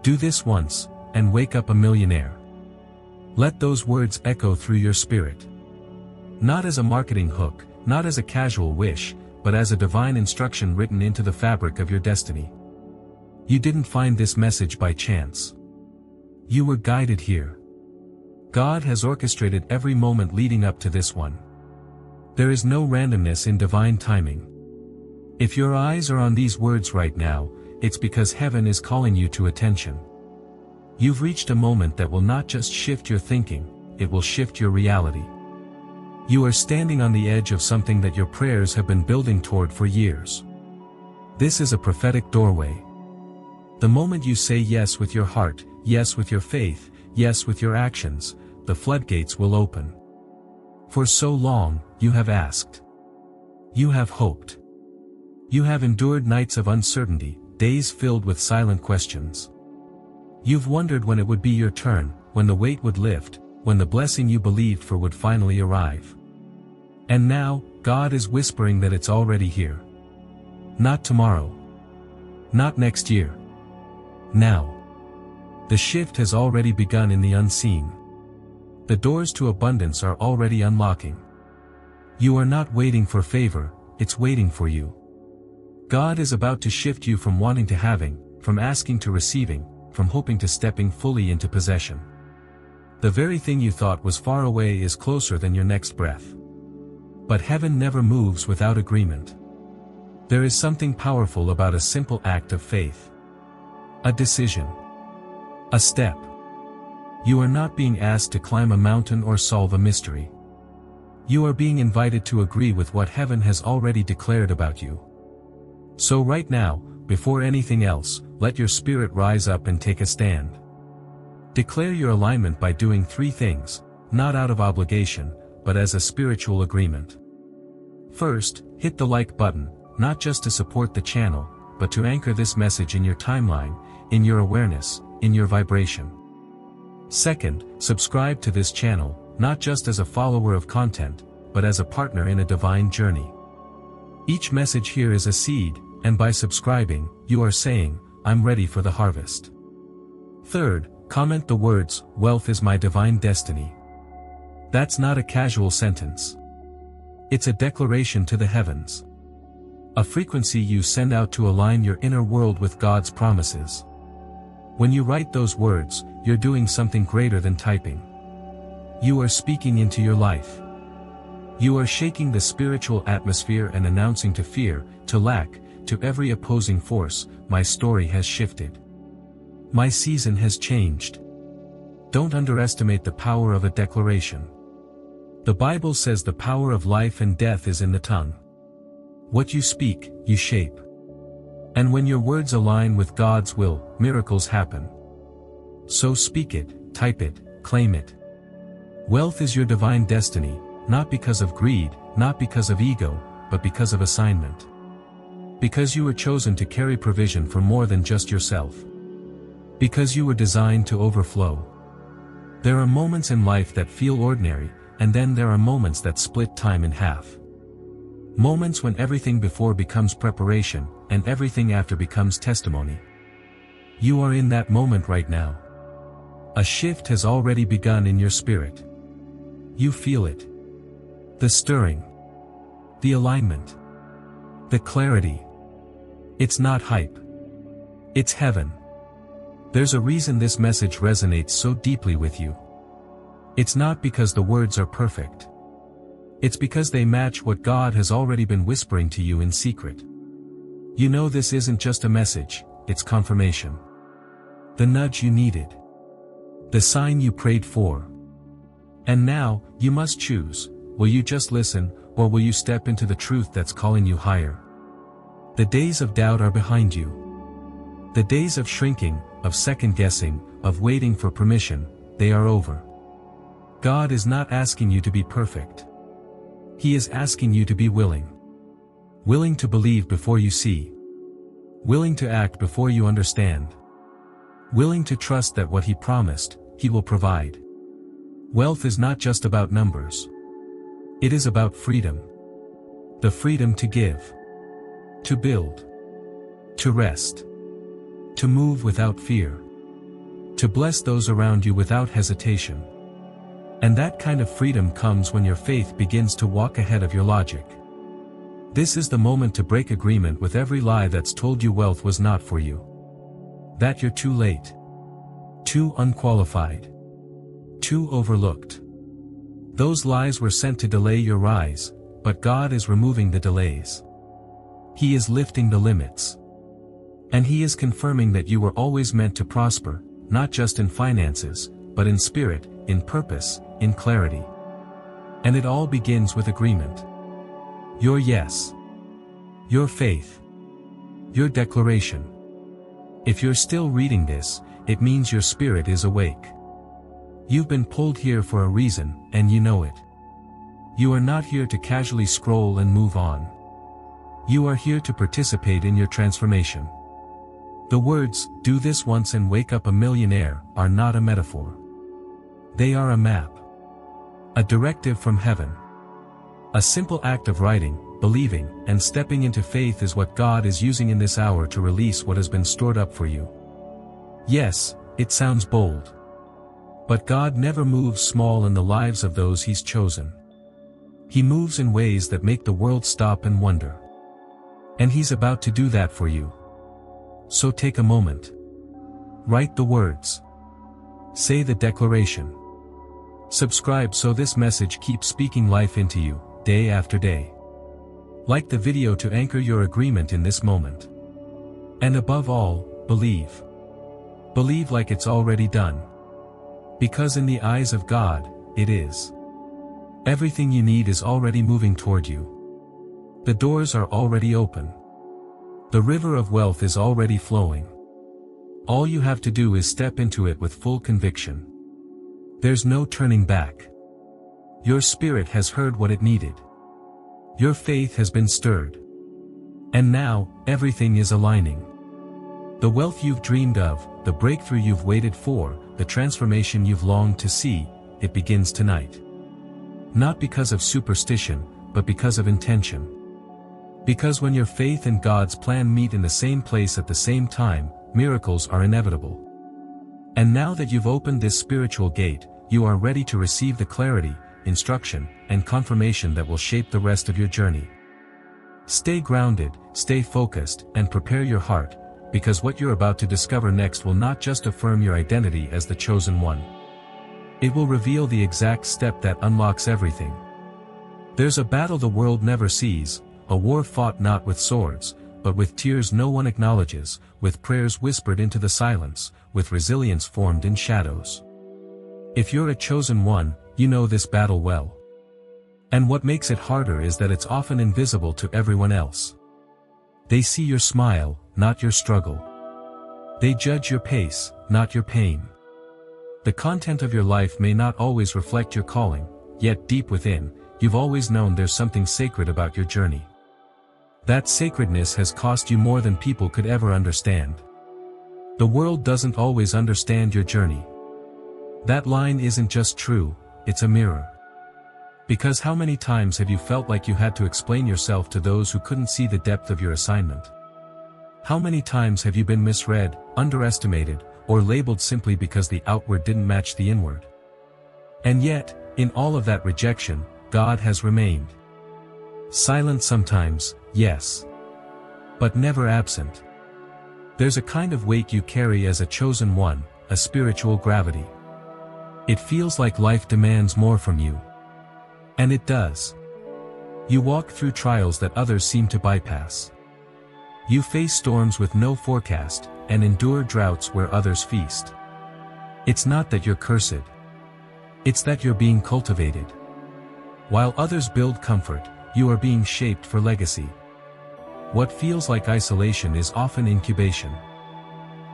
Do this once, and wake up a millionaire. Let those words echo through your spirit. Not as a marketing hook, not as a casual wish, but as a divine instruction written into the fabric of your destiny. You didn't find this message by chance. You were guided here. God has orchestrated every moment leading up to this one. There is no randomness in divine timing. If your eyes are on these words right now, it's because heaven is calling you to attention. You've reached a moment that will not just shift your thinking, it will shift your reality. You are standing on the edge of something that your prayers have been building toward for years. This is a prophetic doorway. The moment you say yes with your heart, yes with your faith, yes with your actions, the floodgates will open. For so long, you have asked. You have hoped. You have endured nights of uncertainty, days filled with silent questions. You've wondered when it would be your turn, when the weight would lift, when the blessing you believed for would finally arrive. And now, God is whispering that it's already here. Not tomorrow. Not next year. Now. The shift has already begun in the unseen. The doors to abundance are already unlocking. You are not waiting for favor, it's waiting for you. God is about to shift you from wanting to having, from asking to receiving, from hoping to stepping fully into possession. The very thing you thought was far away is closer than your next breath. But heaven never moves without agreement. There is something powerful about a simple act of faith. A decision. A step. You are not being asked to climb a mountain or solve a mystery. You are being invited to agree with what heaven has already declared about you. So right now, before anything else, let your spirit rise up and take a stand. Declare your alignment by doing 3 things, not out of obligation, but as a spiritual agreement. First, hit the like button, not just to support the channel, but to anchor this message in your timeline, in your awareness, in your vibration. Second, subscribe to this channel, not just as a follower of content, but as a partner in a divine journey. Each message here is a seed, and by subscribing, you are saying, I'm ready for the harvest. Third, comment the words, wealth is my divine destiny. That's not a casual sentence. It's a declaration to the heavens. A frequency you send out to align your inner world with God's promises. When you write those words, you're doing something greater than typing. You are speaking into your life. You are shaking the spiritual atmosphere and announcing to fear, to lack, to every opposing force, my story has shifted. My season has changed. Don't underestimate the power of a declaration. The Bible says the power of life and death is in the tongue. What you speak, you shape. And when your words align with God's will, miracles happen. So speak it, type it, claim it. Wealth is your divine destiny, not because of greed, not because of ego, but because of assignment. Because you were chosen to carry provision for more than just yourself. Because you were designed to overflow. There are moments in life that feel ordinary, and then there are moments that split time in half. Moments when everything before becomes preparation, and everything after becomes testimony. You are in that moment right now. A shift has already begun in your spirit. You feel it. The stirring. The alignment. The clarity. It's not hype. It's heaven. There's a reason this message resonates so deeply with you. It's not because the words are perfect. It's because they match what God has already been whispering to you in secret. You know this isn't just a message, it's confirmation. The nudge you needed. The sign you prayed for. And now, you must choose, will you just listen, or will you step into the truth that's calling you higher? The days of doubt are behind you. The days of shrinking, of second-guessing, of waiting for permission, they are over. God is not asking you to be perfect. He is asking you to be willing. Willing to believe before you see. Willing to act before you understand. Willing to trust that what He promised, He will provide. Wealth is not just about numbers. It is about freedom. The freedom to give. To build. To rest. To move without fear. To bless those around you without hesitation. And that kind of freedom comes when your faith begins to walk ahead of your logic. This is the moment to break agreement with every lie that's told you wealth was not for you. That you're too late. Too unqualified. Too overlooked. Those lies were sent to delay your rise, but God is removing the delays. He is lifting the limits. And He is confirming that you were always meant to prosper, not just in finances, but in spirit, in purpose, in clarity. And it all begins with agreement. Your yes. Your faith. Your declaration. If you're still reading this, it means your spirit is awake. You've been pulled here for a reason, and you know it. You are not here to casually scroll and move on. You are here to participate in your transformation. The words, "Do this once and wake up a millionaire," are not a metaphor. They are a map. A directive from heaven. A simple act of writing, believing, and stepping into faith is what God is using in this hour to release what has been stored up for you. Yes, it sounds bold. But God never moves small in the lives of those He's chosen. He moves in ways that make the world stop and wonder. And He's about to do that for you. So take a moment. Write the words. Say the declaration. Subscribe so this message keeps speaking life into you, day after day. Like the video to anchor your agreement in this moment. And above all, believe. Believe like it's already done. Because in the eyes of God, it is. Everything you need is already moving toward you. The doors are already open. The river of wealth is already flowing. All you have to do is step into it with full conviction. There's no turning back. Your spirit has heard what it needed. Your faith has been stirred. And now, everything is aligning. The wealth you've dreamed of, the breakthrough you've waited for, the transformation you've longed to see, it begins tonight. Not because of superstition, but because of intention. Because when your faith and God's plan meet in the same place at the same time, miracles are inevitable. And now that you've opened this spiritual gate, you are ready to receive the clarity, instruction, and confirmation that will shape the rest of your journey. Stay grounded, stay focused, and prepare your heart, because what you're about to discover next will not just affirm your identity as the chosen one. It will reveal the exact step that unlocks everything. There's a battle the world never sees, a war fought not with swords, but with tears no one acknowledges, with prayers whispered into the silence, with resilience formed in shadows. If you're a chosen one, you know this battle well. And what makes it harder is that it's often invisible to everyone else. They see your smile, not your struggle. They judge your pace, not your pain. The content of your life may not always reflect your calling, yet deep within, you've always known there's something sacred about your journey. That sacredness has cost you more than people could ever understand. The world doesn't always understand your journey. That line isn't just true, it's a mirror. Because how many times have you felt like you had to explain yourself to those who couldn't see the depth of your assignment? How many times have you been misread, underestimated, or labeled simply because the outward didn't match the inward? And yet, in all of that rejection, God has remained. Silent sometimes, yes. But never absent. There's a kind of weight you carry as a chosen one, a spiritual gravity. It feels like life demands more from you. And it does. You walk through trials that others seem to bypass. You face storms with no forecast, and endure droughts where others feast. It's not that you're cursed. It's that you're being cultivated. While others build comfort, you are being shaped for legacy. What feels like isolation is often incubation.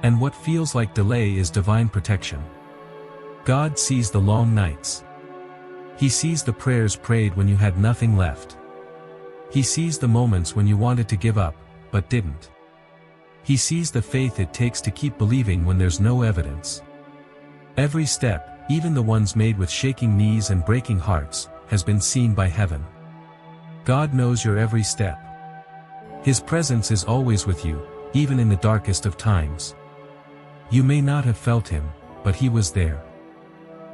And what feels like delay is divine protection. God sees the long nights. He sees the prayers prayed when you had nothing left. He sees the moments when you wanted to give up, but didn't. He sees the faith it takes to keep believing when there's no evidence. Every step, even the ones made with shaking knees and breaking hearts, has been seen by heaven. God knows your every step. His presence is always with you, even in the darkest of times. You may not have felt Him, but he was there.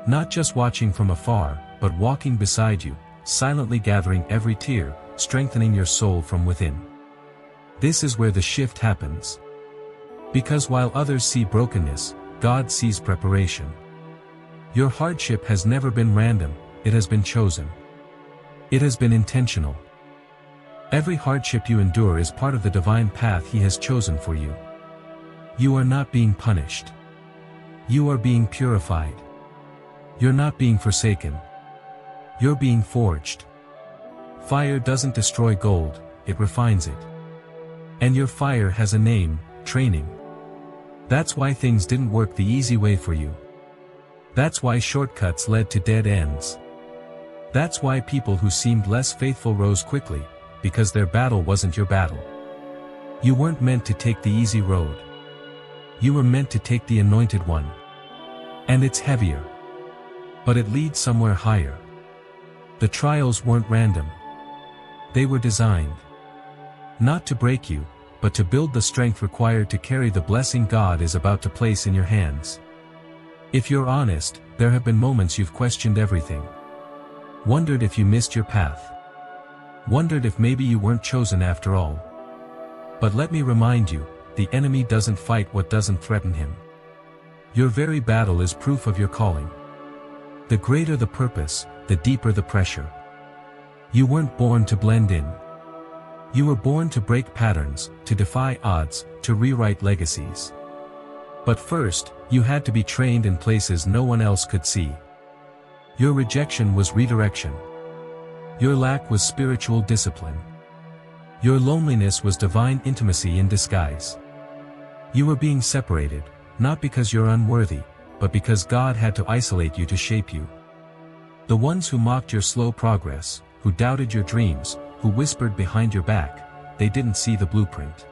Not just watching from afar, but walking beside you, silently gathering every tear, strengthening your soul from within. This is where the shift happens. Because while others see brokenness, God sees preparation. Your hardship has never been random, it has been chosen. It has been intentional. Every hardship you endure is part of the divine path He has chosen for you. You are not being punished. You are being purified. You're not being forsaken. You're being forged. Fire doesn't destroy gold, it refines it. And your fire has a name, training. That's why things didn't work the easy way for you. That's why shortcuts led to dead ends. That's why people who seemed less faithful rose quickly, because their battle wasn't your battle. You weren't meant to take the easy road. You were meant to take the anointed one. And it's heavier. But it leads somewhere higher. The trials weren't random. They were designed. Not to break you, but to build the strength required to carry the blessing God is about to place in your hands. If you're honest, there have been moments you've questioned everything. Wondered if you missed your path. Wondered if maybe you weren't chosen after all. But let me remind you, the enemy doesn't fight what doesn't threaten him. Your very battle is proof of your calling. The greater the purpose, the deeper the pressure. You weren't born to blend in. You were born to break patterns, to defy odds, to rewrite legacies. But first, you had to be trained in places no one else could see. Your rejection was redirection. Your lack was spiritual discipline. Your loneliness was divine intimacy in disguise. You were being separated, not because you're unworthy, but because God had to isolate you to shape you. The ones who mocked your slow progress, who doubted your dreams, who whispered behind your back, they didn't see the blueprint.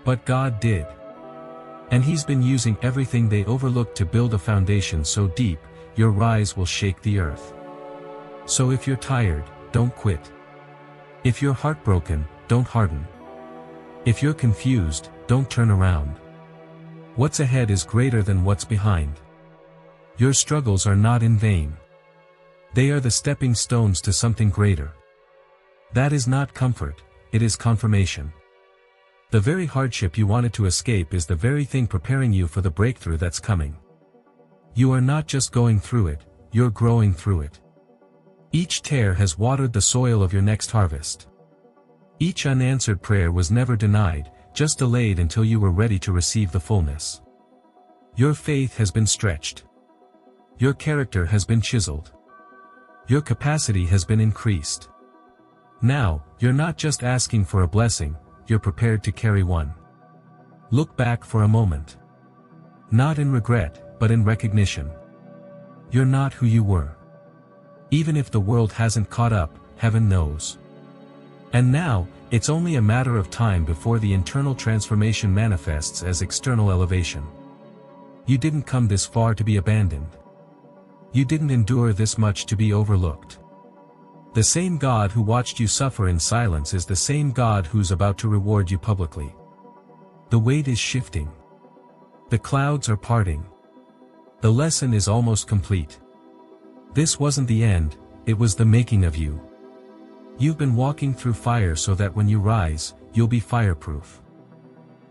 But God did. And He's been using everything they overlooked to build a foundation so deep, your rise will shake the earth. So if you're tired, don't quit. If you're heartbroken, don't harden. If you're confused, don't turn around. What's ahead is greater than what's behind. Your struggles are not in vain. They are the stepping stones to something greater. That is not comfort, it is confirmation. The very hardship you wanted to escape is the very thing preparing you for the breakthrough that's coming. You are not just going through it, you're growing through it. Each tear has watered the soil of your next harvest. Each unanswered prayer was never denied, just delayed until you were ready to receive the fullness. Your faith has been stretched. Your character has been chiseled. Your capacity has been increased. Now, you're not just asking for a blessing, you're prepared to carry one. Look back for a moment. Not in regret, but in recognition. You're not who you were. Even if the world hasn't caught up, heaven knows. And now, it's only a matter of time before the internal transformation manifests as external elevation. You didn't come this far to be abandoned. You didn't endure this much to be overlooked. The same God who watched you suffer in silence is the same God who's about to reward you publicly. The weight is shifting. The clouds are parting. The lesson is almost complete. This wasn't the end, it was the making of you. You've been walking through fire so that when you rise, you'll be fireproof.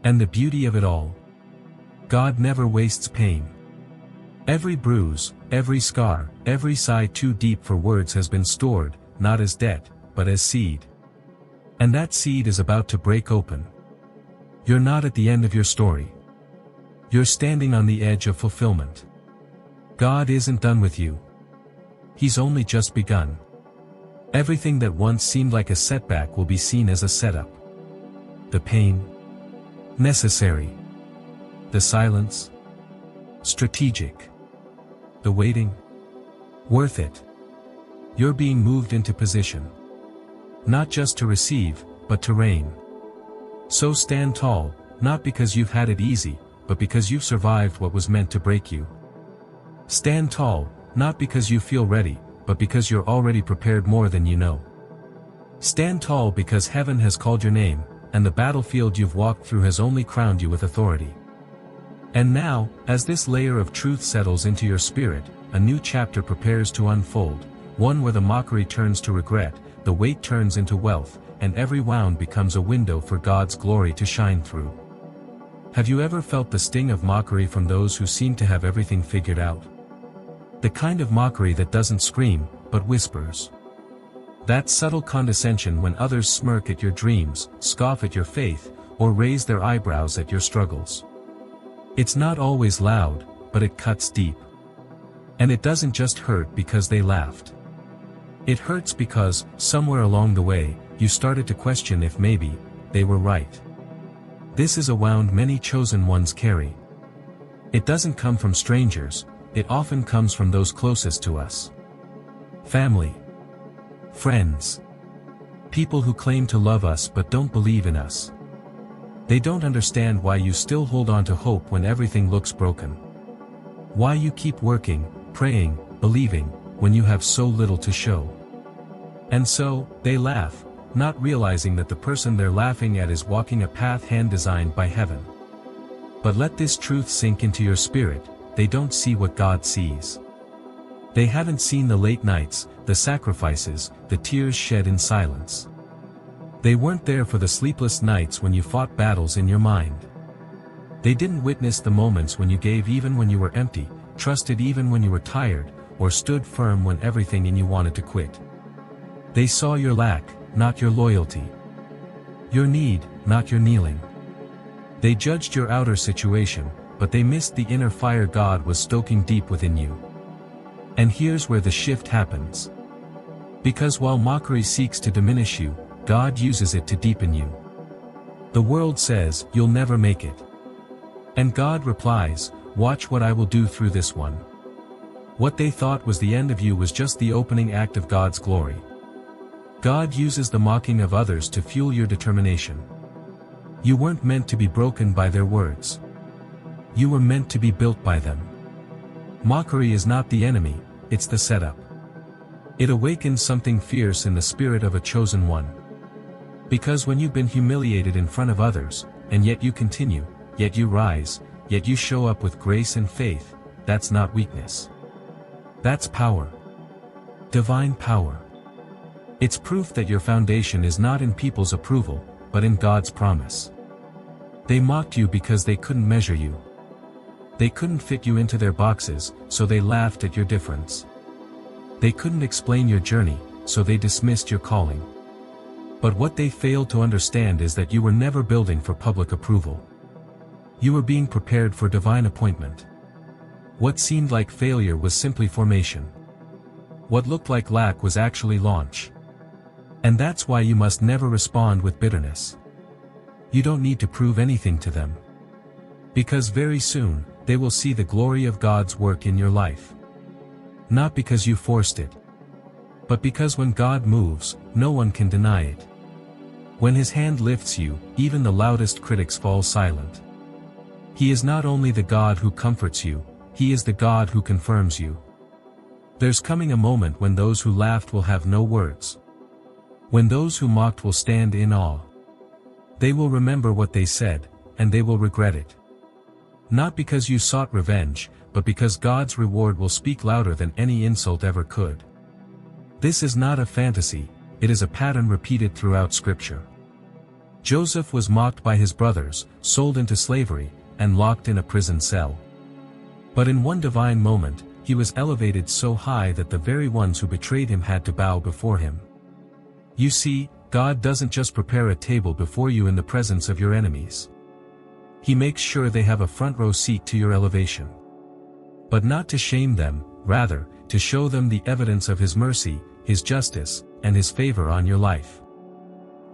And the beauty of it all? God never wastes pain. Every bruise, every scar, every sigh too deep for words has been stored, not as debt, but as seed. And that seed is about to break open. You're not at the end of your story. You're standing on the edge of fulfillment. God isn't done with you. He's only just begun. Everything that once seemed like a setback will be seen as a setup. The pain? Necessary. The silence? Strategic. The waiting? Worth it. You're being moved into position. Not just to receive, but to reign. So stand tall, not because you've had it easy, but because you've survived what was meant to break you. Stand tall, not because you feel ready, but because you're already prepared more than you know. Stand tall because heaven has called your name, and the battlefield you've walked through has only crowned you with authority. And now, as this layer of truth settles into your spirit, a new chapter prepares to unfold, one where the mockery turns to regret, the weight turns into wealth, and every wound becomes a window for God's glory to shine through. Have you ever felt the sting of mockery from those who seem to have everything figured out? The kind of mockery that doesn't scream, but whispers. That subtle condescension when others smirk at your dreams, scoff at your faith, or raise their eyebrows at your struggles. It's not always loud, but it cuts deep. And it doesn't just hurt because they laughed. It hurts because, somewhere along the way, you started to question if maybe they were right. This is a wound many chosen ones carry. It doesn't come from strangers, it often comes from those closest to us. Family. Friends. People who claim to love us but don't believe in us. They don't understand why you still hold on to hope when everything looks broken. Why you keep working, praying, believing, when you have so little to show. And so, they laugh, not realizing that the person they're laughing at is walking a path hand-designed by heaven. But let this truth sink into your spirit, they don't see what God sees. They haven't seen the late nights, the sacrifices, the tears shed in silence. They weren't there for the sleepless nights when you fought battles in your mind. They didn't witness the moments when you gave even when you were empty, trusted even when you were tired, or stood firm when everything in you wanted to quit. They saw your lack, not your loyalty. Your need, not your kneeling. They judged your outer situation, but they missed the inner fire God was stoking deep within you. And here's where the shift happens. Because while mockery seeks to diminish you, God uses it to deepen you. The world says, "You'll never make it." And God replies, "Watch what I will do through this one." What they thought was the end of you was just the opening act of God's glory. God uses the mocking of others to fuel your determination. You weren't meant to be broken by their words. You were meant to be built by them. Mockery is not the enemy, it's the setup. It awakens something fierce in the spirit of a chosen one. Because when you've been humiliated in front of others, and yet you continue, yet you rise, yet you show up with grace and faith, that's not weakness. That's power. Divine power. It's proof that your foundation is not in people's approval, but in God's promise. They mocked you because they couldn't measure you. They couldn't fit you into their boxes, so they laughed at your difference. They couldn't explain your journey, so they dismissed your calling. But what they failed to understand is that you were never building for public approval. You were being prepared for divine appointment. What seemed like failure was simply formation. What looked like lack was actually launch. And that's why you must never respond with bitterness. You don't need to prove anything to them. Because very soon, they will see the glory of God's work in your life. Not because you forced it, but because when God moves, no one can deny it. When His hand lifts you, even the loudest critics fall silent. He is not only the God who comforts you, He is the God who confirms you. There's coming a moment when those who laughed will have no words. When those who mocked will stand in awe. They will remember what they said, and they will regret it. Not because you sought revenge, but because God's reward will speak louder than any insult ever could. This is not a fantasy, it is a pattern repeated throughout Scripture. Joseph was mocked by his brothers, sold into slavery, and locked in a prison cell. But in one divine moment, he was elevated so high that the very ones who betrayed him had to bow before him. You see, God doesn't just prepare a table before you in the presence of your enemies. He makes sure they have a front row seat to your elevation. But not to shame them, rather, to show them the evidence of His mercy, His justice, and His favor on your life.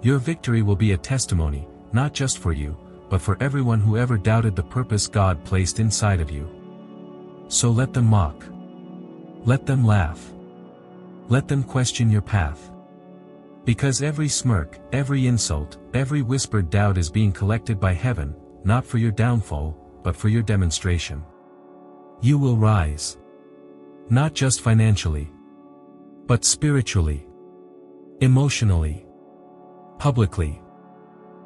Your victory will be a testimony, not just for you, but for everyone who ever doubted the purpose God placed inside of you. So let them mock. Let them laugh. Let them question your path. Because every smirk, every insult, every whispered doubt is being collected by heaven, not for your downfall, but for your demonstration. You will rise. Not just financially, but spiritually, emotionally, publicly.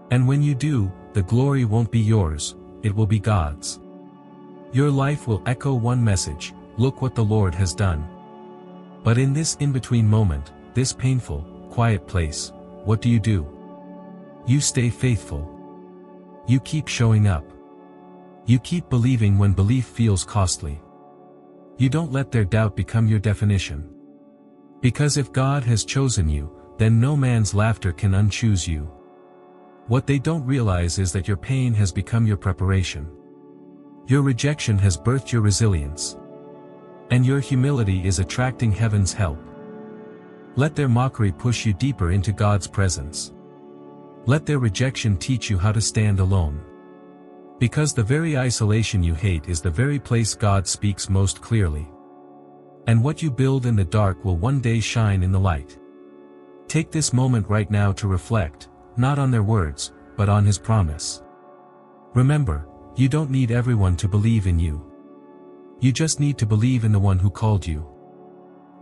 And when you do, the glory won't be yours, it will be God's. Your life will echo one message: look what the Lord has done. But in this in-between moment, this painful, quiet place, what do? You stay faithful. You keep showing up. You keep believing when belief feels costly. You don't let their doubt become your definition. Because if God has chosen you, then no man's laughter can unchoose you. What they don't realize is that your pain has become your preparation. Your rejection has birthed your resilience. And your humility is attracting heaven's help. Let their mockery push you deeper into God's presence. Let their rejection teach you how to stand alone. Because the very isolation you hate is the very place God speaks most clearly. And what you build in the dark will one day shine in the light. Take this moment right now to reflect, not on their words, but on His promise. Remember, you don't need everyone to believe in you. You just need to believe in the one who called you.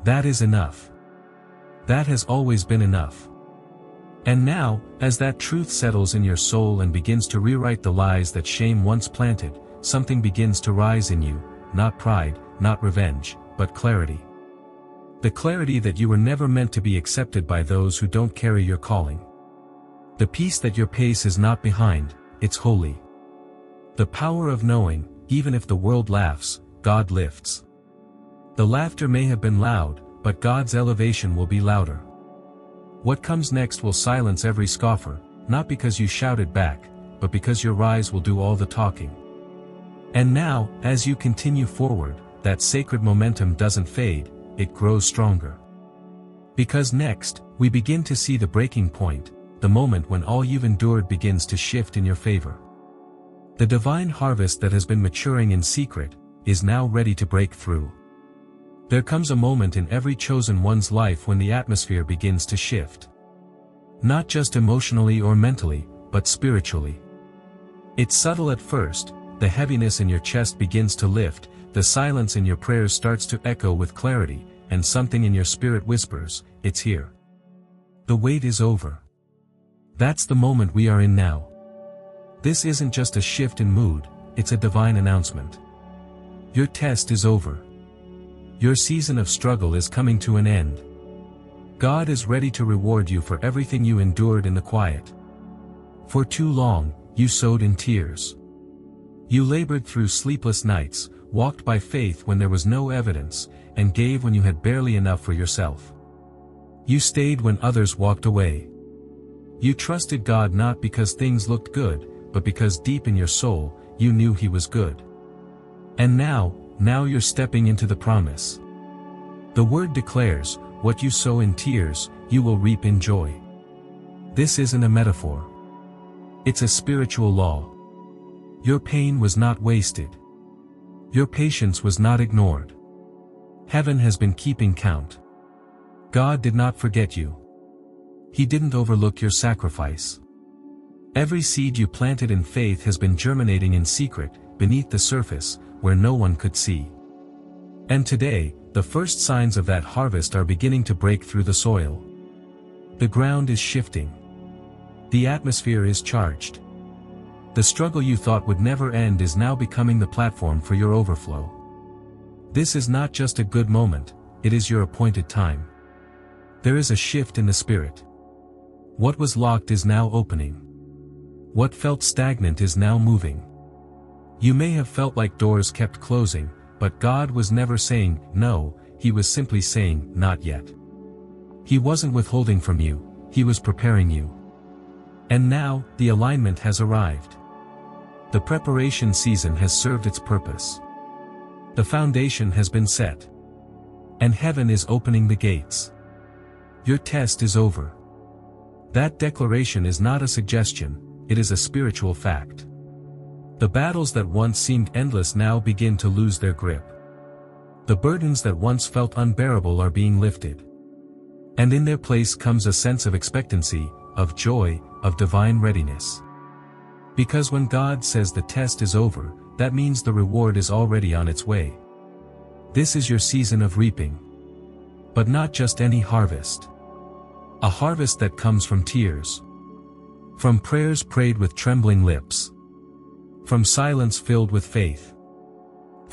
That is enough. That has always been enough. And now, as that truth settles in your soul and begins to rewrite the lies that shame once planted, something begins to rise in you, not pride, not revenge, but clarity. The clarity that you were never meant to be accepted by those who don't carry your calling. The peace that your pace is not behind, it's holy. The power of knowing, even if the world laughs, God lifts. The laughter may have been loud, but God's elevation will be louder. What comes next will silence every scoffer, not because you shouted back, but because your rise will do all the talking. And now, as you continue forward, that sacred momentum doesn't fade, it grows stronger. Because next, we begin to see the breaking point, the moment when all you've endured begins to shift in your favor. The divine harvest that has been maturing in secret, is now ready to break through. There comes a moment in every chosen one's life when the atmosphere begins to shift. Not just emotionally or mentally, but spiritually. It's subtle at first, the heaviness in your chest begins to lift, the silence in your prayers starts to echo with clarity, and something in your spirit whispers, it's here. The wait is over. That's the moment we are in now. This isn't just a shift in mood, it's a divine announcement. Your test is over. Your season of struggle is coming to an end. God is ready to reward you for everything you endured in the quiet. For too long, you sowed in tears. You labored through sleepless nights, walked by faith when there was no evidence, and gave when you had barely enough for yourself. You stayed when others walked away. You trusted God not because things looked good, but because deep in your soul, you knew He was good. And now you're stepping into the promise. The word declares, what you sow in tears, you will reap in joy. This isn't a metaphor. It's a spiritual law. Your pain was not wasted. Your patience was not ignored. Heaven has been keeping count. God did not forget you. He didn't overlook your sacrifice. Every seed you planted in faith has been germinating in secret, beneath the surface, where no one could see. And today, the first signs of that harvest are beginning to break through the soil. The ground is shifting. The atmosphere is charged. The struggle you thought would never end is now becoming the platform for your overflow. This is not just a good moment, it is your appointed time. There is a shift in the spirit. What was locked is now opening. What felt stagnant is now moving. You may have felt like doors kept closing, but God was never saying, no, He was simply saying, not yet. He wasn't withholding from you, He was preparing you. And now, the alignment has arrived. The preparation season has served its purpose. The foundation has been set. And heaven is opening the gates. Your test is over. That declaration is not a suggestion, it is a spiritual fact. The battles that once seemed endless now begin to lose their grip. The burdens that once felt unbearable are being lifted. And in their place comes a sense of expectancy, of joy, of divine readiness. Because when God says the test is over, that means the reward is already on its way. This is your season of reaping. But not just any harvest. A harvest that comes from tears. From prayers prayed with trembling lips. From silence filled with faith.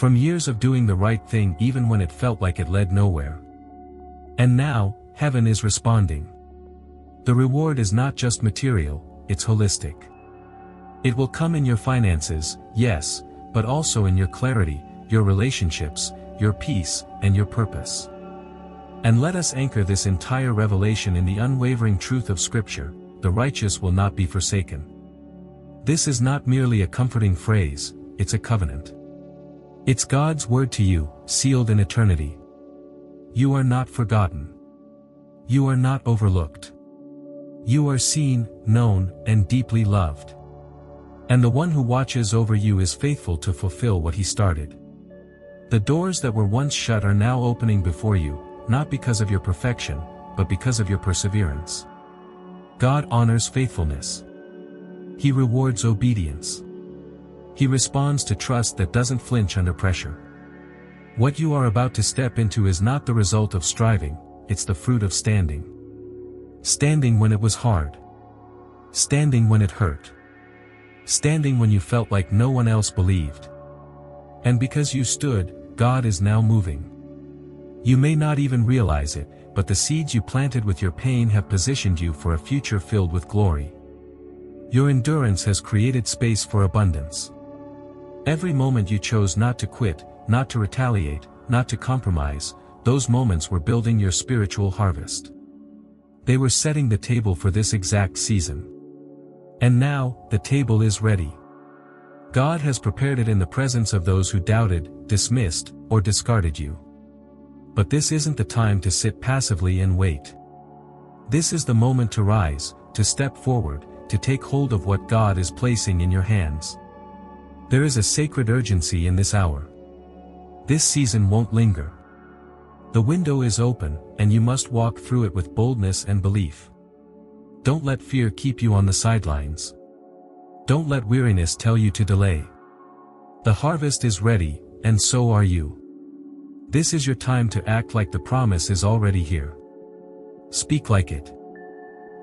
From years of doing the right thing even when it felt like it led nowhere. And now, heaven is responding. The reward is not just material, it's holistic. It will come in your finances, yes, but also in your clarity, your relationships, your peace, and your purpose. And let us anchor this entire revelation in the unwavering truth of Scripture: the righteous will not be forsaken. This is not merely a comforting phrase, it's a covenant. It's God's word to you, sealed in eternity. You are not forgotten. You are not overlooked. You are seen, known, and deeply loved. And the one who watches over you is faithful to fulfill what he started. The doors that were once shut are now opening before you, not because of your perfection, but because of your perseverance. God honors faithfulness. He rewards obedience. He responds to trust that doesn't flinch under pressure. What you are about to step into is not the result of striving, it's the fruit of standing. Standing when it was hard. Standing when it hurt. Standing when you felt like no one else believed. And because you stood, God is now moving. You may not even realize it, but the seeds you planted with your pain have positioned you for a future filled with glory. Your endurance has created space for abundance. Every moment you chose not to quit, not to retaliate, not to compromise, those moments were building your spiritual harvest. They were setting the table for this exact season. And now, the table is ready. God has prepared it in the presence of those who doubted, dismissed, or discarded you. But this isn't the time to sit passively and wait. This is the moment to rise, to step forward, to take hold of what God is placing in your hands. There is a sacred urgency in this hour. This season won't linger. The window is open, and you must walk through it with boldness and belief. Don't let fear keep you on the sidelines. Don't let weariness tell you to delay. The harvest is ready, and so are you. This is your time to act like the promise is already here. Speak like it.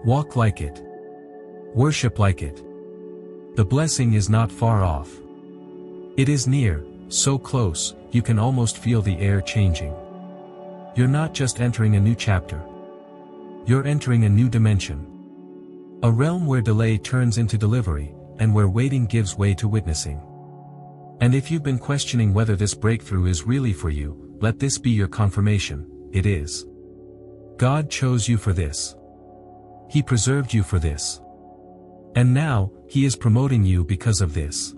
Walk like it. Worship like it. The blessing is not far off. It is near, so close, you can almost feel the air changing. You're not just entering a new chapter. You're entering a new dimension. A realm where delay turns into delivery, and where waiting gives way to witnessing. And if you've been questioning whether this breakthrough is really for you, let this be your confirmation: it is. God chose you for this. He preserved you for this. And now, He is promoting you because of this.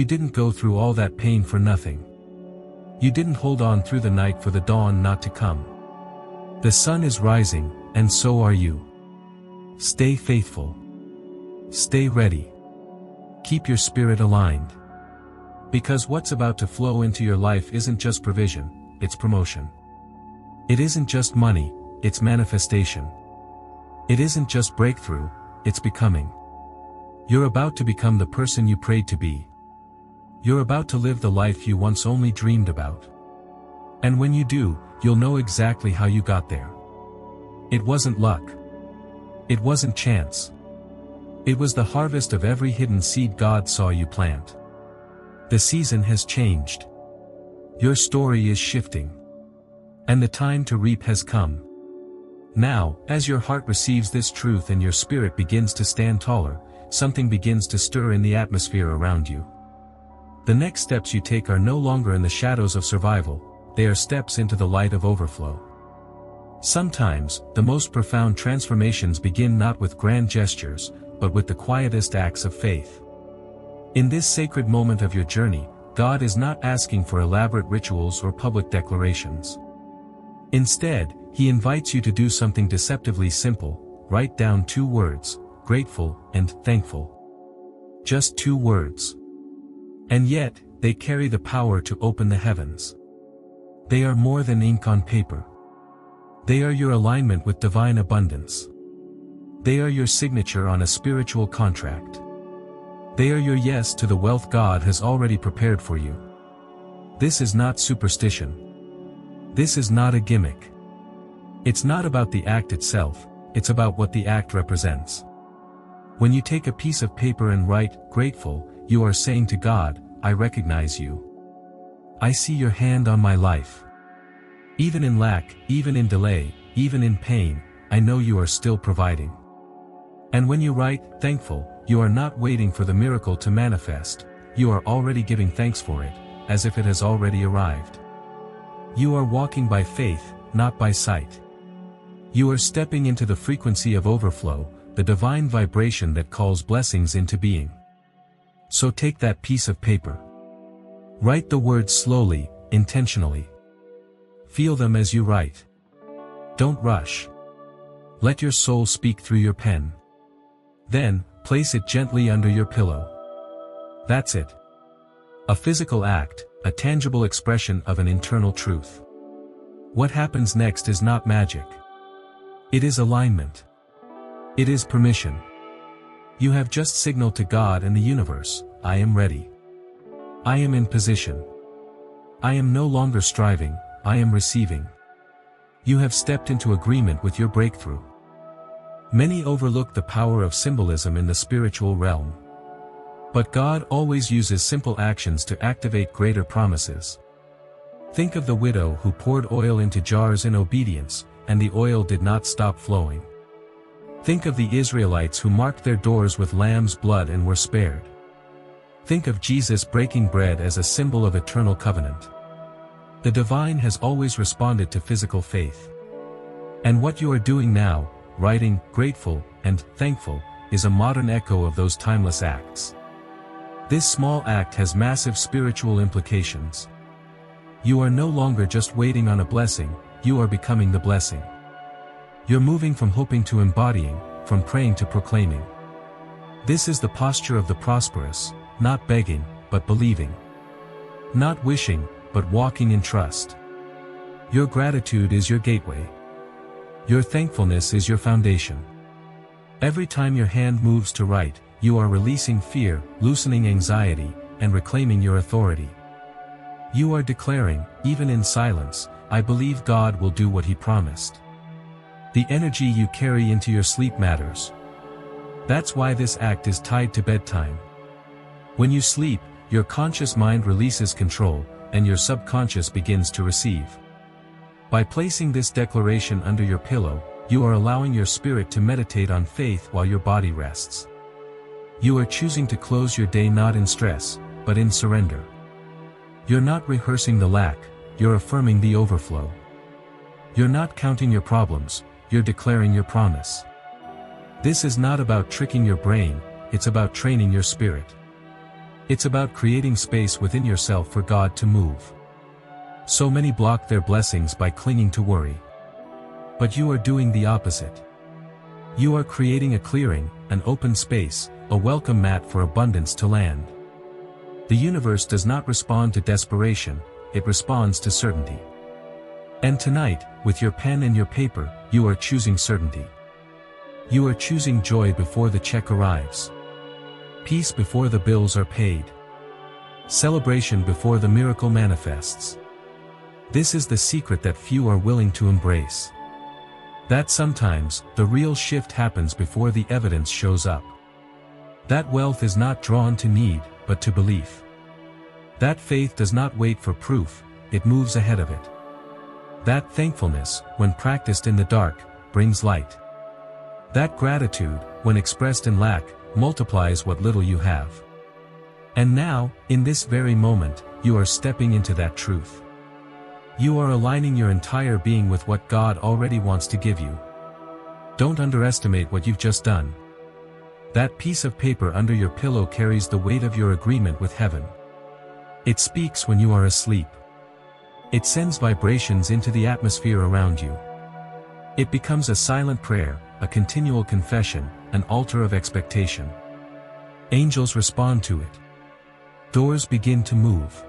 You didn't go through all that pain for nothing. You didn't hold on through the night for the dawn not to come. The sun is rising, and so are you. Stay faithful. Stay ready. Keep your spirit aligned. Because what's about to flow into your life isn't just provision, it's promotion. It isn't just money, it's manifestation. It isn't just breakthrough, it's becoming. You're about to become the person you prayed to be. You're about to live the life you once only dreamed about. And when you do, you'll know exactly how you got there. It wasn't luck. It wasn't chance. It was the harvest of every hidden seed God saw you plant. The season has changed. Your story is shifting. And the time to reap has come. Now, as your heart receives this truth and your spirit begins to stand taller, something begins to stir in the atmosphere around you. The next steps you take are no longer in the shadows of survival, they are steps into the light of overflow. Sometimes, the most profound transformations begin not with grand gestures, but with the quietest acts of faith. In this sacred moment of your journey, God is not asking for elaborate rituals or public declarations. Instead, He invites you to do something deceptively simple: write down 2 words, grateful and thankful. Just 2 words. And yet, they carry the power to open the heavens. They are more than ink on paper. They are your alignment with divine abundance. They are your signature on a spiritual contract. They are your yes to the wealth God has already prepared for you. This is not superstition. This is not a gimmick. It's not about the act itself, it's about what the act represents. When you take a piece of paper and write, "grateful," you are saying to God, "I recognize you. I see your hand on my life. Even in lack, even in delay, even in pain, I know you are still providing. And when you write, thankful, you are not waiting for the miracle to manifest, you are already giving thanks for it, as if it has already arrived. You are walking by faith, not by sight. You are stepping into the frequency of overflow, the divine vibration that calls blessings into being. So take that piece of paper. Write the words slowly, intentionally. Feel them as you write. Don't rush. Let your soul speak through your pen. Then, place it gently under your pillow. That's it. A physical act, a tangible expression of an internal truth. What happens next is not magic. It is alignment. It is permission. You have just signaled to God and the universe, I am ready. I am in position. I am no longer striving, I am receiving. You have stepped into agreement with your breakthrough. Many overlook the power of symbolism in the spiritual realm. But God always uses simple actions to activate greater promises. Think of the widow who poured oil into jars in obedience, and the oil did not stop flowing. Think of the Israelites who marked their doors with lamb's blood and were spared. Think of Jesus breaking bread as a symbol of eternal covenant. The divine has always responded to physical faith. And what you are doing now, writing, grateful, and thankful, is a modern echo of those timeless acts. This small act has massive spiritual implications. You are no longer just waiting on a blessing, you are becoming the blessing. You're moving from hoping to embodying, from praying to proclaiming. This is the posture of the prosperous, not begging, but believing. Not wishing, but walking in trust. Your gratitude is your gateway. Your thankfulness is your foundation. Every time your hand moves to write, you are releasing fear, loosening anxiety, and reclaiming your authority. You are declaring, even in silence, I believe God will do what He promised. The energy you carry into your sleep matters. That's why this act is tied to bedtime. When you sleep, your conscious mind releases control, and your subconscious begins to receive. By placing this declaration under your pillow, you are allowing your spirit to meditate on faith while your body rests. You are choosing to close your day not in stress, but in surrender. You're not rehearsing the lack, you're affirming the overflow. You're not counting your problems, you're declaring your promise. This is not about tricking your brain, it's about training your spirit. It's about creating space within yourself for God to move. So many block their blessings by clinging to worry. But you are doing the opposite. You are creating a clearing, an open space, a welcome mat for abundance to land. The universe does not respond to desperation, it responds to certainty. And tonight, with your pen and your paper, you are choosing certainty. You are choosing joy before the check arrives. Peace before the bills are paid. Celebration before the miracle manifests. This is the secret that few are willing to embrace. That sometimes, the real shift happens before the evidence shows up. That wealth is not drawn to need, but to belief. That faith does not wait for proof, it moves ahead of it. That thankfulness, when practiced in the dark, brings light. That gratitude, when expressed in lack, multiplies what little you have. And now, in this very moment, you are stepping into that truth. You are aligning your entire being with what God already wants to give you. Don't underestimate what you've just done. That piece of paper under your pillow carries the weight of your agreement with heaven. It speaks when you are asleep. It sends vibrations into the atmosphere around you. It becomes a silent prayer, a continual confession, an altar of expectation. Angels respond to it. Doors begin to move.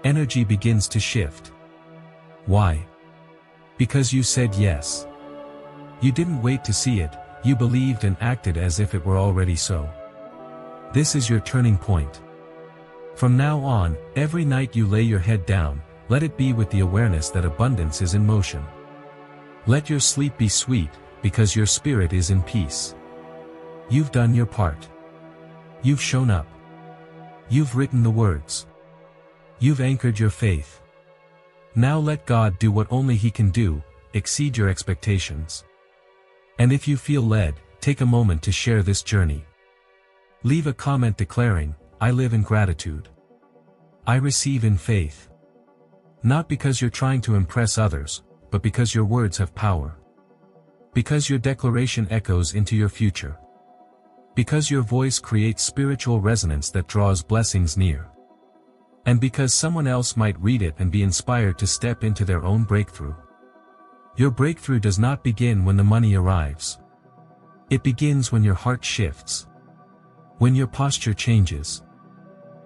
Energy begins to shift. Why? Because you said yes. You didn't wait to see it, you believed and acted as if it were already so. This is your turning point. From now on, every night you lay your head down, let it be with the awareness that abundance is in motion. Let your sleep be sweet, because your spirit is in peace. You've done your part. You've shown up. You've written the words. You've anchored your faith. Now let God do what only He can do, exceed your expectations. And if you feel led, take a moment to share this journey. Leave a comment declaring, "I live in gratitude. I receive in faith." Not because you're trying to impress others, but because your words have power. Because your declaration echoes into your future. Because your voice creates spiritual resonance that draws blessings near. And because someone else might read it and be inspired to step into their own breakthrough. Your breakthrough does not begin when the money arrives. It begins when your heart shifts. When your posture changes.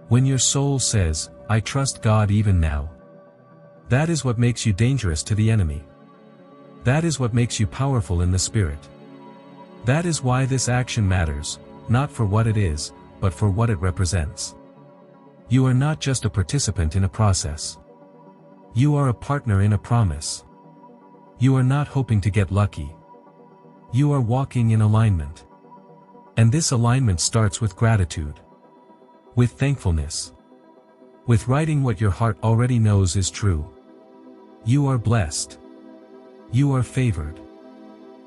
When your soul says, "I trust God even now." That is what makes you dangerous to the enemy. That is what makes you powerful in the Spirit. That is why this action matters, not for what it is, but for what it represents. You are not just a participant in a process. You are a partner in a promise. You are not hoping to get lucky. You are walking in alignment. And this alignment starts with gratitude. With thankfulness. With writing what your heart already knows is true. You are blessed. You are favored.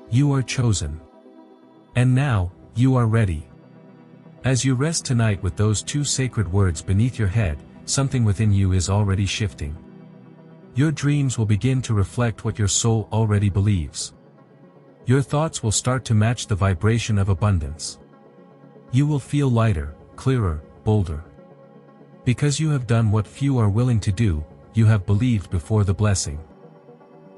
You are chosen. And now, you are ready. As you rest tonight with those two sacred words beneath your head, something within you is already shifting. Your dreams will begin to reflect what your soul already believes. Your thoughts will start to match the vibration of abundance. You will feel lighter, clearer, bolder. Because you have done what few are willing to do, you have believed before the blessing.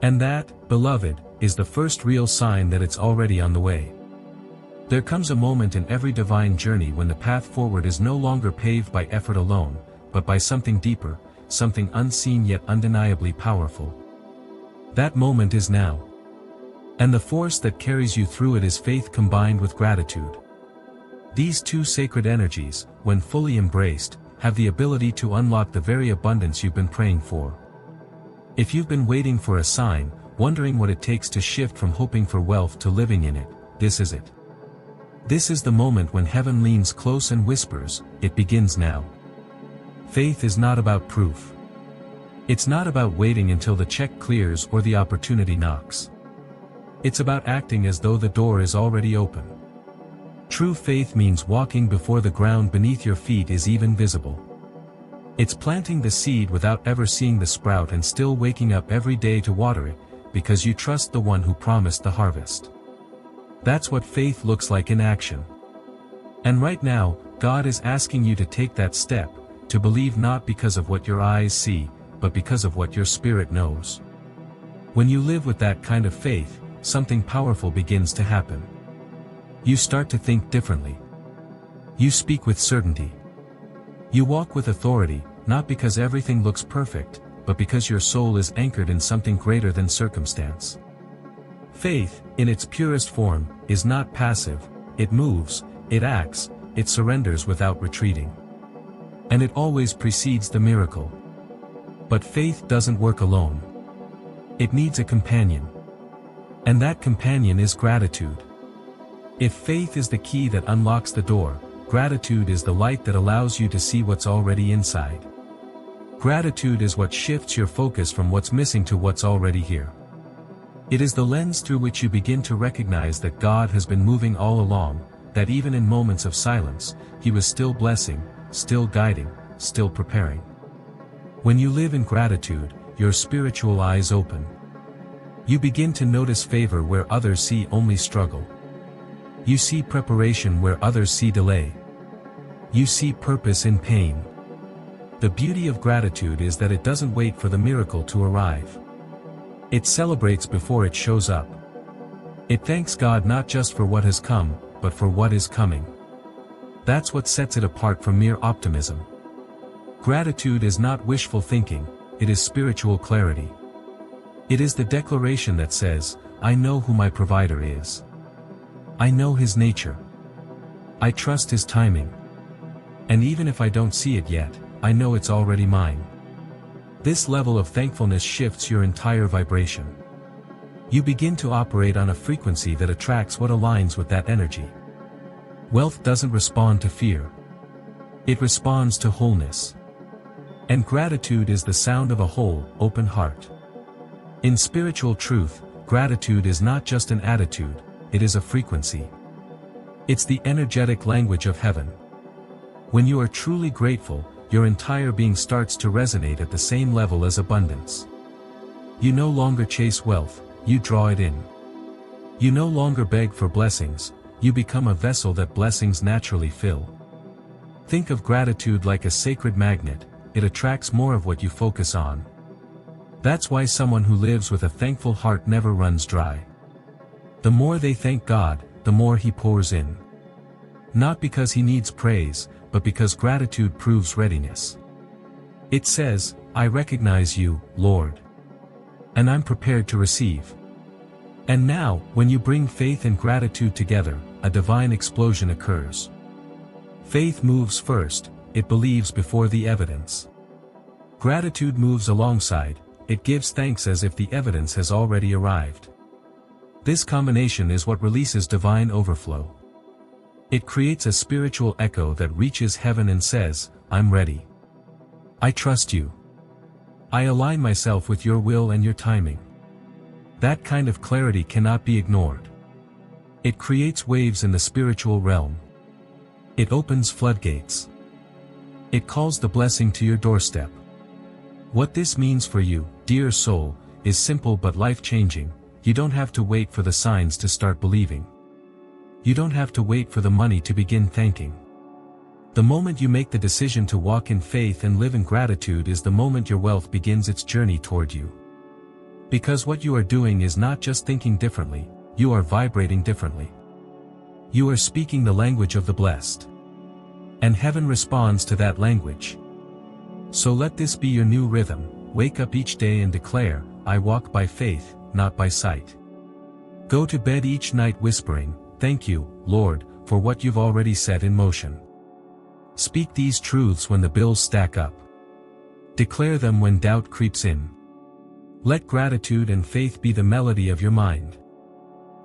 And that, beloved, is the first real sign that it's already on the way. There comes a moment in every divine journey when the path forward is no longer paved by effort alone, but by something deeper, something unseen yet undeniably powerful. That moment is now. And the force that carries you through it is faith combined with gratitude. These two sacred energies, when fully embraced, have the ability to unlock the very abundance you've been praying for. If you've been waiting for a sign, wondering what it takes to shift from hoping for wealth to living in it, this is it. This is the moment when heaven leans close and whispers, "It begins now." Faith is not about proof. It's not about waiting until the check clears or the opportunity knocks. It's about acting as though the door is already open. True faith means walking before the ground beneath your feet is even visible. It's planting the seed without ever seeing the sprout and still waking up every day to water it, because you trust the one who promised the harvest. That's what faith looks like in action. And right now, God is asking you to take that step, to believe not because of what your eyes see, but because of what your spirit knows. When you live with that kind of faith, something powerful begins to happen. You start to think differently. You speak with certainty. You walk with authority, not because everything looks perfect, but because your soul is anchored in something greater than circumstance. Faith, in its purest form, is not passive, it moves, it acts, it surrenders without retreating. And it always precedes the miracle. But faith doesn't work alone. It needs a companion. And that companion is gratitude. If faith is the key that unlocks the door, gratitude is the light that allows you to see what's already inside. Gratitude is what shifts your focus from what's missing to what's already here. It is the lens through which you begin to recognize that God has been moving all along, that even in moments of silence, He was still blessing, still guiding, still preparing. When you live in gratitude, your spiritual eyes open. You begin to notice favor where others see only struggle. You see preparation where others see delay. You see purpose in pain. The beauty of gratitude is that it doesn't wait for the miracle to arrive. It celebrates before it shows up. It thanks God not just for what has come, but for what is coming. That's what sets it apart from mere optimism. Gratitude is not wishful thinking, it is spiritual clarity. It is the declaration that says, "I know who my provider is. I know His nature. I trust His timing. And even if I don't see it yet, I know it's already mine." This level of thankfulness shifts your entire vibration. You begin to operate on a frequency that attracts what aligns with that energy. Wealth doesn't respond to fear. It responds to wholeness. And gratitude is the sound of a whole, open heart. In spiritual truth, gratitude is not just an attitude, it is a frequency. It's the energetic language of heaven. When you are truly grateful, your entire being starts to resonate at the same level as abundance. You no longer chase wealth, you draw it in. You no longer beg for blessings, you become a vessel that blessings naturally fill. Think of gratitude like a sacred magnet, it attracts more of what you focus on. That's why someone who lives with a thankful heart never runs dry. The more they thank God, the more He pours in. Not because He needs praise, but because gratitude proves readiness. It says, I recognize you, Lord. And I'm prepared to receive. And now, when you bring faith and gratitude together, a divine explosion occurs. Faith moves first, it believes before the evidence. Gratitude moves alongside, it gives thanks as if the evidence has already arrived. This combination is what releases divine overflow. It creates a spiritual echo that reaches heaven and says, I'm ready. I trust you. I align myself with your will and your timing. That kind of clarity cannot be ignored. It creates waves in the spiritual realm. It opens floodgates. It calls the blessing to your doorstep. What this means for you, dear soul, is simple but life-changing. You don't have to wait for the signs to start believing. You don't have to wait for the money to begin thanking. The moment you make the decision to walk in faith and live in gratitude is the moment your wealth begins its journey toward you. Because what you are doing is not just thinking differently, you are vibrating differently. You are speaking the language of the blessed. And heaven responds to that language. So let this be your new rhythm, wake up each day and declare, I walk by faith, not by sight. Go to bed each night whispering, thank you, Lord, for what you've already set in motion. Speak these truths when the bills stack up. Declare them when doubt creeps in. Let gratitude and faith be the melody of your mind.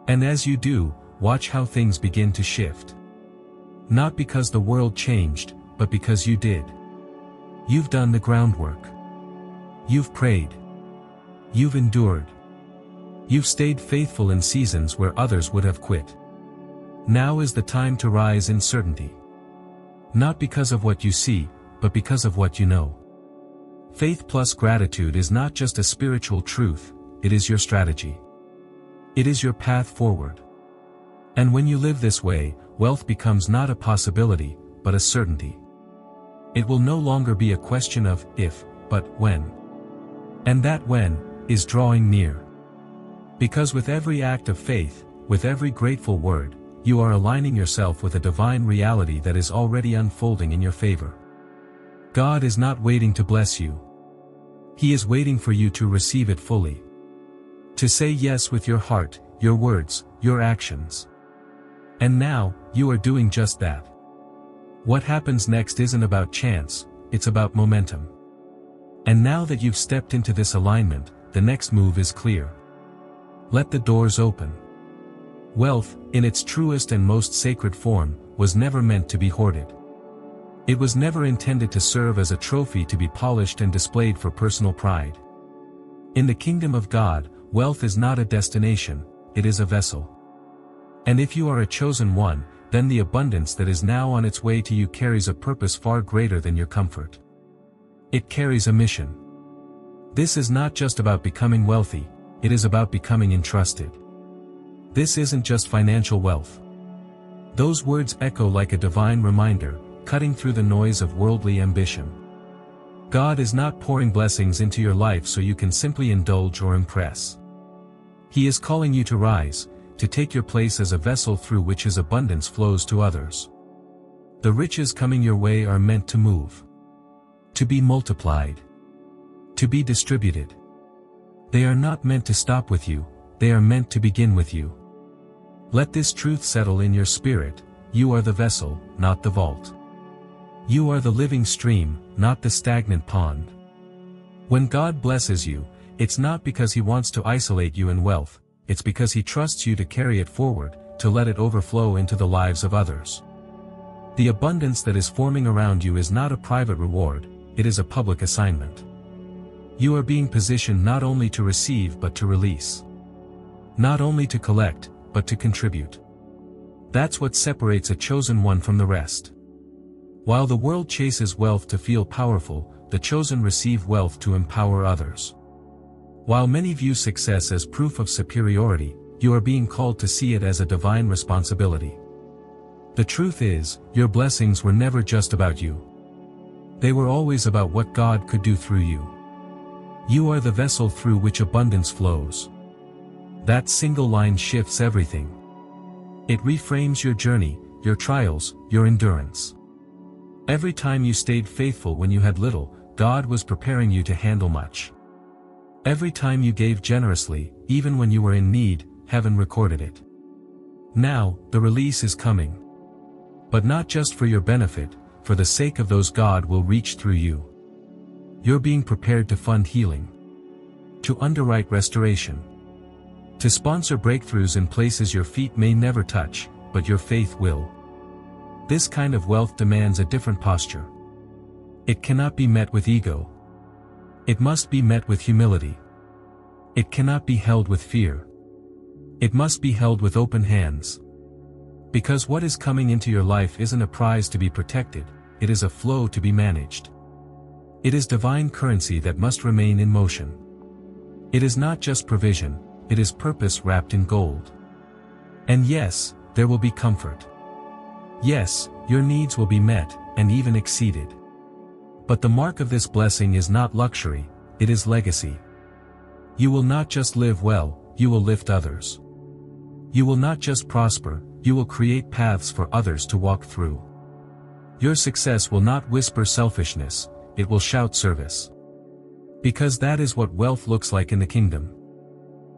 And as you do, watch how things begin to shift. Not because the world changed, but because you did. You've done the groundwork. You've prayed. You've endured. You've stayed faithful in seasons where others would have quit. Now is the time to rise in certainty. Not because of what you see, but because of what you know. Faith plus gratitude is not just a spiritual truth, it is your strategy. It is your path forward. And when you live this way, wealth becomes not a possibility, but a certainty. It will no longer be a question of if, but when. And that when is drawing near. Because with every act of faith, with every grateful word, you are aligning yourself with a divine reality that is already unfolding in your favor. God is not waiting to bless you. He is waiting for you to receive it fully. To say yes with your heart, your words, your actions. And now, you are doing just that. What happens next isn't about chance, it's about momentum. And now that you've stepped into this alignment, the next move is clear. Let the doors open. Wealth, in its truest and most sacred form, was never meant to be hoarded. It was never intended to serve as a trophy to be polished and displayed for personal pride. In the kingdom of God, wealth is not a destination, it is a vessel. And if you are a chosen one, then the abundance that is now on its way to you carries a purpose far greater than your comfort. It carries a mission. This is not just about becoming wealthy, it is about becoming entrusted. This isn't just financial wealth. Those words echo like a divine reminder, cutting through the noise of worldly ambition. God is not pouring blessings into your life so you can simply indulge or impress. He is calling you to rise, to take your place as a vessel through which His abundance flows to others. The riches coming your way are meant to move. To be multiplied. To be distributed. They are not meant to stop with you, they are meant to begin with you. Let this truth settle in your spirit, you are the vessel, not the vault. You are the living stream, not the stagnant pond. When God blesses you, it's not because He wants to isolate you in wealth, it's because He trusts you to carry it forward, to let it overflow into the lives of others. The abundance that is forming around you is not a private reward, it is a public assignment. You are being positioned not only to receive but to release. Not only to collect, but to contribute. That's what separates a chosen one from the rest. While the world chases wealth to feel powerful, the chosen receive wealth to empower others. While many view success as proof of superiority, you are being called to see it as a divine responsibility. The truth is, your blessings were never just about you. They were always about what God could do through you. You are the vessel through which abundance flows. That single line shifts everything. It reframes your journey, your trials, your endurance. Every time you stayed faithful when you had little, God was preparing you to handle much. Every time you gave generously, even when you were in need, heaven recorded it. Now, the release is coming. But not just for your benefit, for the sake of those God will reach through you. You're being prepared to fund healing. To underwrite restoration. To sponsor breakthroughs in places your feet may never touch, but your faith will. This kind of wealth demands a different posture. It cannot be met with ego. It must be met with humility. It cannot be held with fear. It must be held with open hands. Because what is coming into your life isn't a prize to be protected, it is a flow to be managed. It is divine currency that must remain in motion. It is not just provision, it is purpose wrapped in gold. And yes, there will be comfort. Yes, your needs will be met, and even exceeded. But the mark of this blessing is not luxury, it is legacy. You will not just live well, you will lift others. You will not just prosper, you will create paths for others to walk through. Your success will not whisper selfishness, it will shout service. Because that is what wealth looks like in the kingdom.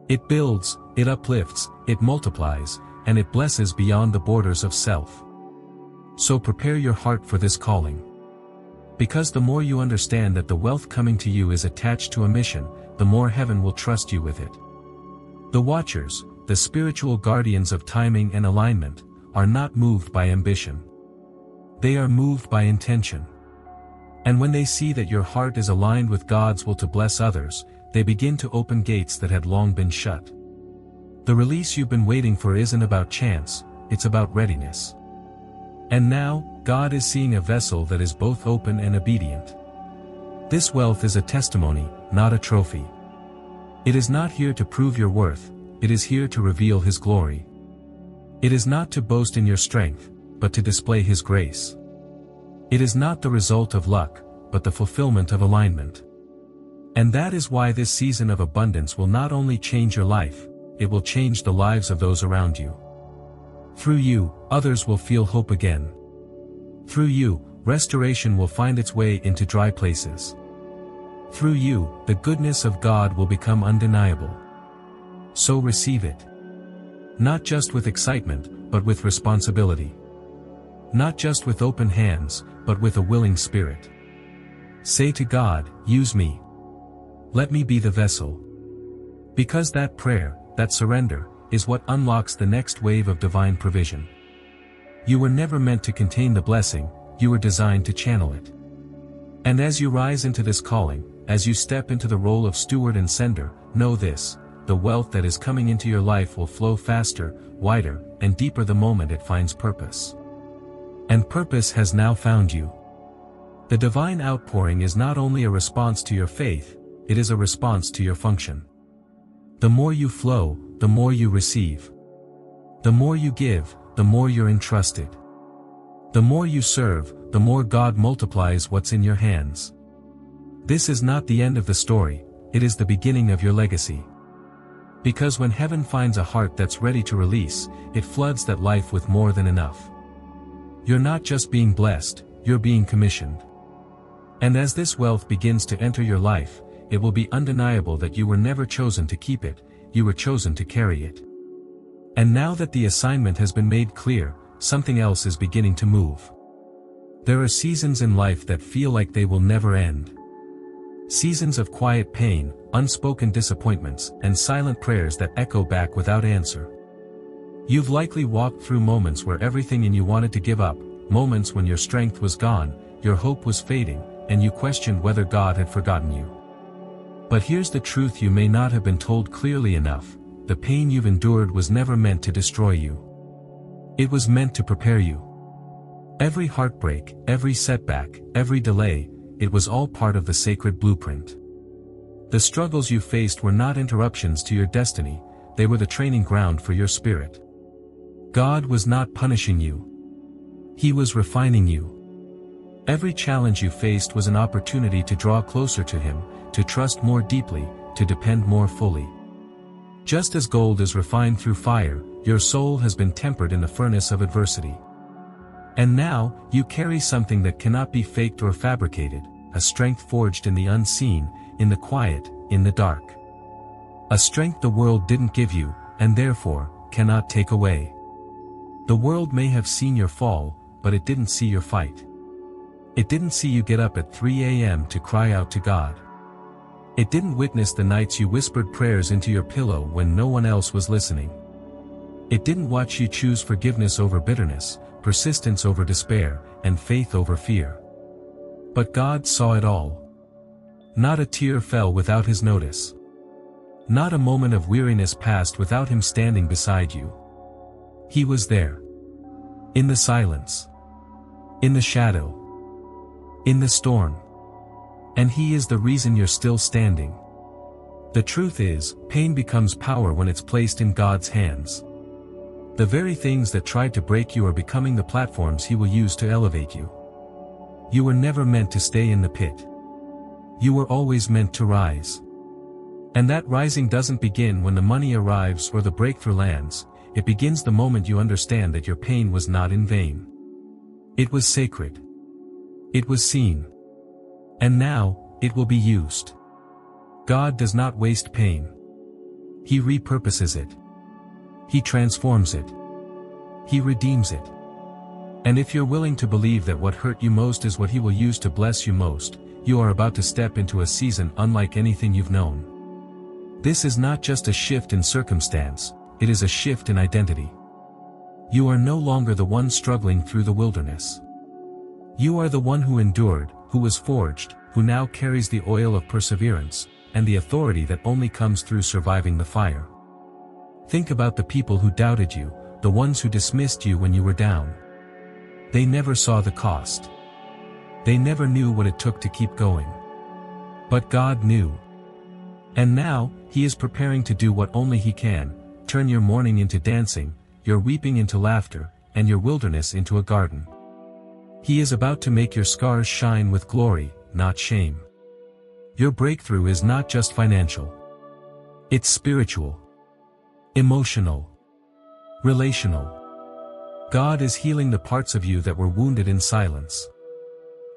It builds, it uplifts, it multiplies, and it blesses beyond the borders of self. So prepare your heart for this calling. Because the more you understand that the wealth coming to you is attached to a mission, the more heaven will trust you with it. The watchers, the spiritual guardians of timing and alignment, are not moved by ambition. They are moved by intention. And when they see that your heart is aligned with God's will to bless others, they begin to open gates that had long been shut. The release you've been waiting for isn't about chance, it's about readiness. And now, God is seeing a vessel that is both open and obedient. This wealth is a testimony, not a trophy. It is not here to prove your worth, it is here to reveal His glory. It is not to boast in your strength, but to display His grace. It is not the result of luck, but the fulfillment of alignment. And that is why this season of abundance will not only change your life, it will change the lives of those around you. Through you, others will feel hope again. Through you, restoration will find its way into dry places. Through you, the goodness of God will become undeniable. So receive it. Not just with excitement, but with responsibility. Not just with open hands, but with a willing spirit. Say to God, use me. Let me be the vessel. Because that prayer, that surrender, is what unlocks the next wave of divine provision. You were never meant to contain the blessing, you were designed to channel it. And as you rise into this calling, as you step into the role of steward and sender, know this: the wealth that is coming into your life will flow faster, wider, and deeper the moment it finds purpose. And purpose has now found you. The divine outpouring is not only a response to your faith, it is a response to your function. The more you flow, the more you receive. The more you give, the more you're entrusted. The more you serve, the more God multiplies what's in your hands. This is not the end of the story, it is the beginning of your legacy. Because when heaven finds a heart that's ready to release, it floods that life with more than enough. You're not just being blessed, you're being commissioned. And as this wealth begins to enter your life, it will be undeniable that you were never chosen to keep it, you were chosen to carry it. And now that the assignment has been made clear, something else is beginning to move. There are seasons in life that feel like they will never end. Seasons of quiet pain, unspoken disappointments, and silent prayers that echo back without answer. You've likely walked through moments where everything in you wanted to give up, moments when your strength was gone, your hope was fading, and you questioned whether God had forgotten you. But here's the truth you may not have been told clearly enough: the pain you've endured was never meant to destroy you. It was meant to prepare you. Every heartbreak, every setback, every delay, it was all part of the sacred blueprint. The struggles you faced were not interruptions to your destiny, they were the training ground for your spirit. God was not punishing you. He was refining you. Every challenge you faced was an opportunity to draw closer to Him, to trust more deeply, to depend more fully. Just as gold is refined through fire, your soul has been tempered in the furnace of adversity. And now, you carry something that cannot be faked or fabricated, a strength forged in the unseen, in the quiet, in the dark. A strength the world didn't give you, and therefore, cannot take away. The world may have seen your fall, but it didn't see your fight. It didn't see you get up at 3 a.m. to cry out to God. It didn't witness the nights you whispered prayers into your pillow when no one else was listening. It didn't watch you choose forgiveness over bitterness, persistence over despair, and faith over fear. But God saw it all. Not a tear fell without His notice. Not a moment of weariness passed without Him standing beside you. He was there. In the silence. In the shadow. In the storm. And He is the reason you're still standing. The truth is, pain becomes power when it's placed in God's hands. The very things that tried to break you are becoming the platforms He will use to elevate you. You were never meant to stay in the pit. You were always meant to rise. And that rising doesn't begin when the money arrives or the breakthrough lands, it begins the moment you understand that your pain was not in vain. It was sacred. It was seen. And now, it will be used. God does not waste pain. He repurposes it. He transforms it. He redeems it. And if you're willing to believe that what hurt you most is what He will use to bless you most, you are about to step into a season unlike anything you've known. This is not just a shift in circumstance, it is a shift in identity. You are no longer the one struggling through the wilderness. You are the one who endured, who was forged, who now carries the oil of perseverance, and the authority that only comes through surviving the fire. Think about the people who doubted you, the ones who dismissed you when you were down. They never saw the cost. They never knew what it took to keep going. But God knew. And now, He is preparing to do what only He can: turn your mourning into dancing, your weeping into laughter, and your wilderness into a garden. He is about to make your scars shine with glory, not shame. Your breakthrough is not just financial. It's spiritual. Emotional. Relational. God is healing the parts of you that were wounded in silence.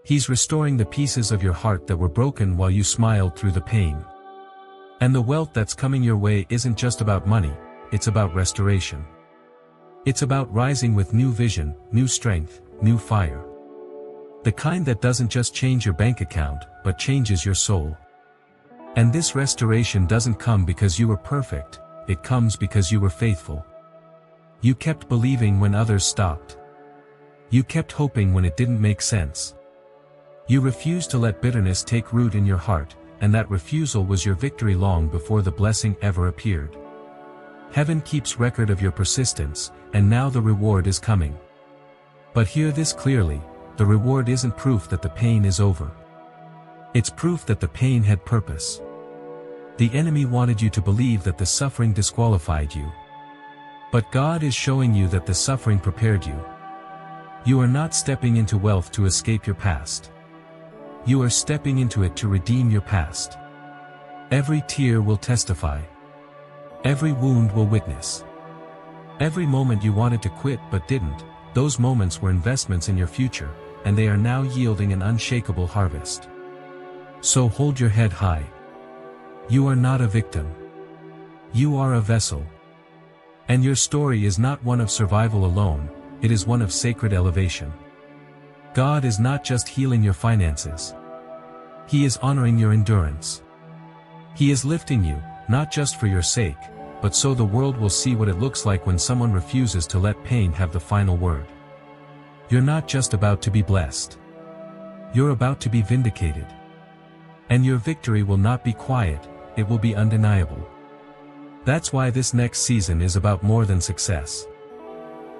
He's restoring the pieces of your heart that were broken while you smiled through the pain. And the wealth that's coming your way isn't just about money, it's about restoration. It's about rising with new vision, new strength, new fire. The kind that doesn't just change your bank account, but changes your soul. And this restoration doesn't come because you were perfect, it comes because you were faithful. You kept believing when others stopped. You kept hoping when it didn't make sense. You refused to let bitterness take root in your heart, and that refusal was your victory long before the blessing ever appeared. Heaven keeps record of your persistence, and now the reward is coming. But hear this clearly: the reward isn't proof that the pain is over. It's proof that the pain had purpose. The enemy wanted you to believe that the suffering disqualified you. But God is showing you that the suffering prepared you. You are not stepping into wealth to escape your past. You are stepping into it to redeem your past. Every tear will testify. Every wound will witness. Every moment you wanted to quit but didn't, those moments were investments in your future, and they are now yielding an unshakable harvest. So hold your head high. You are not a victim. You are a vessel. And your story is not one of survival alone, it is one of sacred elevation. God is not just healing your finances. He is honoring your endurance. He is lifting you, not just for your sake, but so the world will see what it looks like when someone refuses to let pain have the final word. You're not just about to be blessed. You're about to be vindicated. And your victory will not be quiet, it will be undeniable. That's why this next season is about more than success.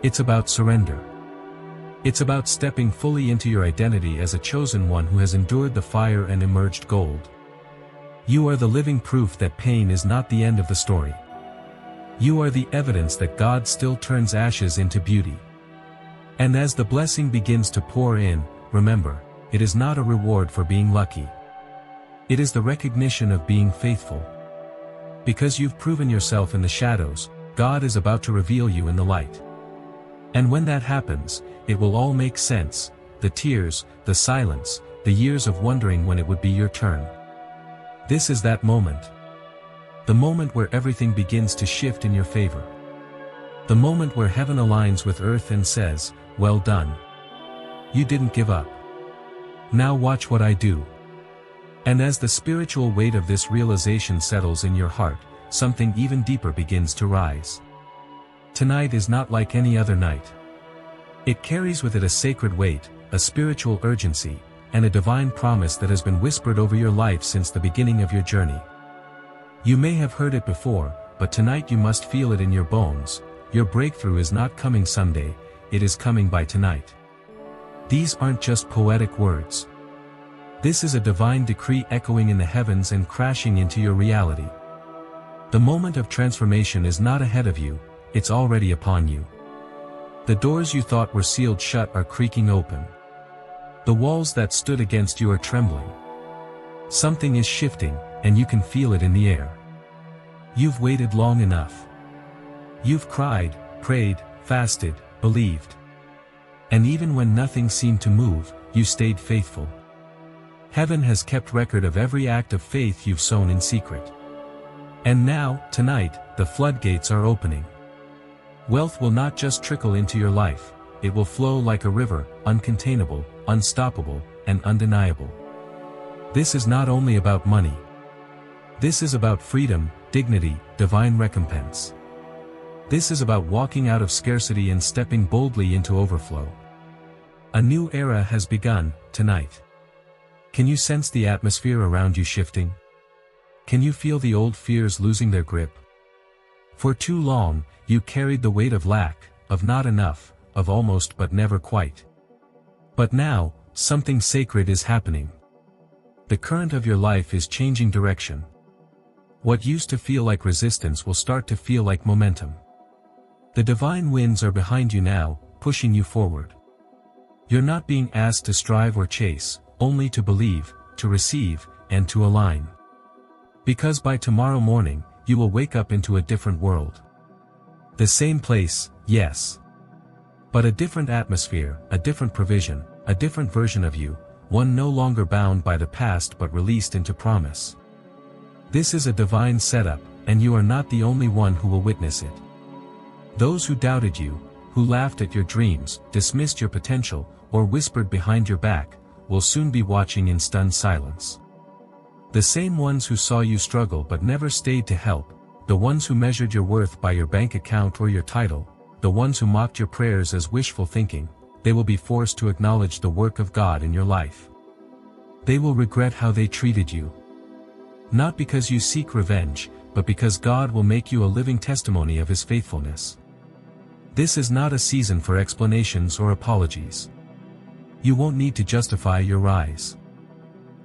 It's about surrender. It's about stepping fully into your identity as a chosen one who has endured the fire and emerged gold. You are the living proof that pain is not the end of the story. You are the evidence that God still turns ashes into beauty. And as the blessing begins to pour in, remember, it is not a reward for being lucky. It is the recognition of being faithful. Because you've proven yourself in the shadows, God is about to reveal you in the light. And when that happens, it will all make sense, the tears, the silence, the years of wondering when it would be your turn. This is that moment. The moment where everything begins to shift in your favor. The moment where heaven aligns with earth and says, "Well done. You didn't give up. Now watch what I do." And as the spiritual weight of this realization settles in your heart, something even deeper begins to rise. Tonight is not like any other night. It carries with it a sacred weight, a spiritual urgency, and a divine promise that has been whispered over your life since the beginning of your journey. You may have heard it before, but tonight you must feel it in your bones. Your breakthrough is not coming someday, it is coming by tonight. These aren't just poetic words. This is a divine decree echoing in the heavens and crashing into your reality. The moment of transformation is not ahead of you, it's already upon you. The doors you thought were sealed shut are creaking open. The walls that stood against you are trembling. Something is shifting, and you can feel it in the air. You've waited long enough. You've cried, prayed, fasted, believed. And even when nothing seemed to move, you stayed faithful. Heaven has kept record of every act of faith you've sown in secret. And now, tonight, the floodgates are opening. Wealth will not just trickle into your life, it will flow like a river, uncontainable, unstoppable, and undeniable. This is not only about money. This is about freedom, dignity, divine recompense. This is about walking out of scarcity and stepping boldly into overflow. A new era has begun, tonight. Can you sense the atmosphere around you shifting? Can you feel the old fears losing their grip? For too long, you carried the weight of lack, of not enough, of almost but never quite. But now, something sacred is happening. The current of your life is changing direction. What used to feel like resistance will start to feel like momentum. The divine winds are behind you now, pushing you forward. You're not being asked to strive or chase, only to believe, to receive, and to align. Because by tomorrow morning, you will wake up into a different world. The same place, yes. But a different atmosphere, a different provision, a different version of you, one no longer bound by the past but released into promise. This is a divine setup, and you are not the only one who will witness it. Those who doubted you, who laughed at your dreams, dismissed your potential, or whispered behind your back, will soon be watching in stunned silence. The same ones who saw you struggle but never stayed to help, the ones who measured your worth by your bank account or your title, the ones who mocked your prayers as wishful thinking, they will be forced to acknowledge the work of God in your life. They will regret how they treated you. Not because you seek revenge, but because God will make you a living testimony of His faithfulness. This is not a season for explanations or apologies. You won't need to justify your rise.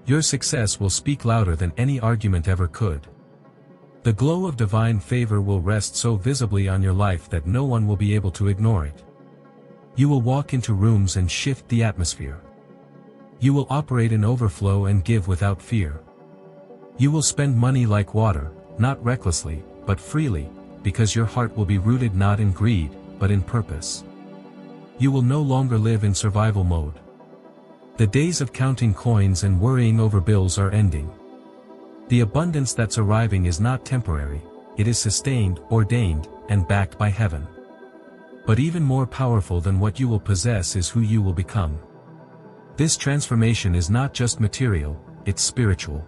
Your success will speak louder than any argument ever could. The glow of divine favor will rest so visibly on your life that no one will be able to ignore it. You will walk into rooms and shift the atmosphere. You will operate in overflow and give without fear. You will spend money like water, not recklessly, but freely, because your heart will be rooted not in greed, but in purpose. You will no longer live in survival mode. The days of counting coins and worrying over bills are ending. The abundance that's arriving is not temporary, it is sustained, ordained, and backed by heaven. But even more powerful than what you will possess is who you will become. This transformation is not just material, it's spiritual.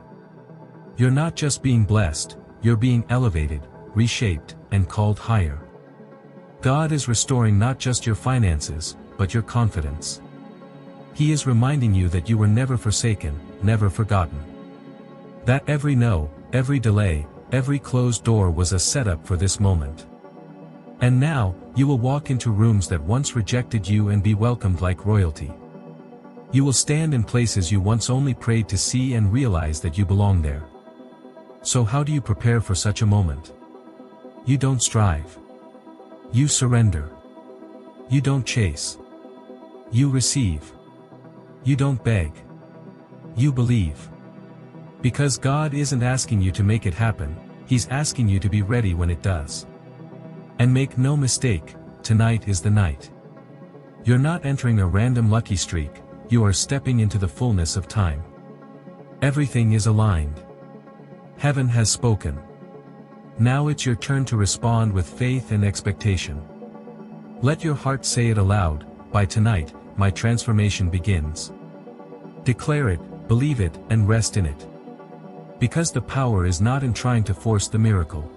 You're not just being blessed, you're being elevated, reshaped, and called higher. God is restoring not just your finances, but your confidence. He is reminding you that you were never forsaken, never forgotten. That every no, every delay, every closed door was a setup for this moment. And now, you will walk into rooms that once rejected you and be welcomed like royalty. You will stand in places you once only prayed to see and realize that you belong there. So how do you prepare for such a moment? You don't strive. You surrender. You don't chase. You receive. You don't beg. You believe. Because God isn't asking you to make it happen, He's asking you to be ready when it does. And make no mistake, tonight is the night. You're not entering a random lucky streak, you are stepping into the fullness of time. Everything is aligned. Heaven has spoken. Now it's your turn to respond with faith and expectation. Let your heart say it aloud, by tonight, my transformation begins. Declare it, believe it, and rest in it. Because the power is not in trying to force the miracle.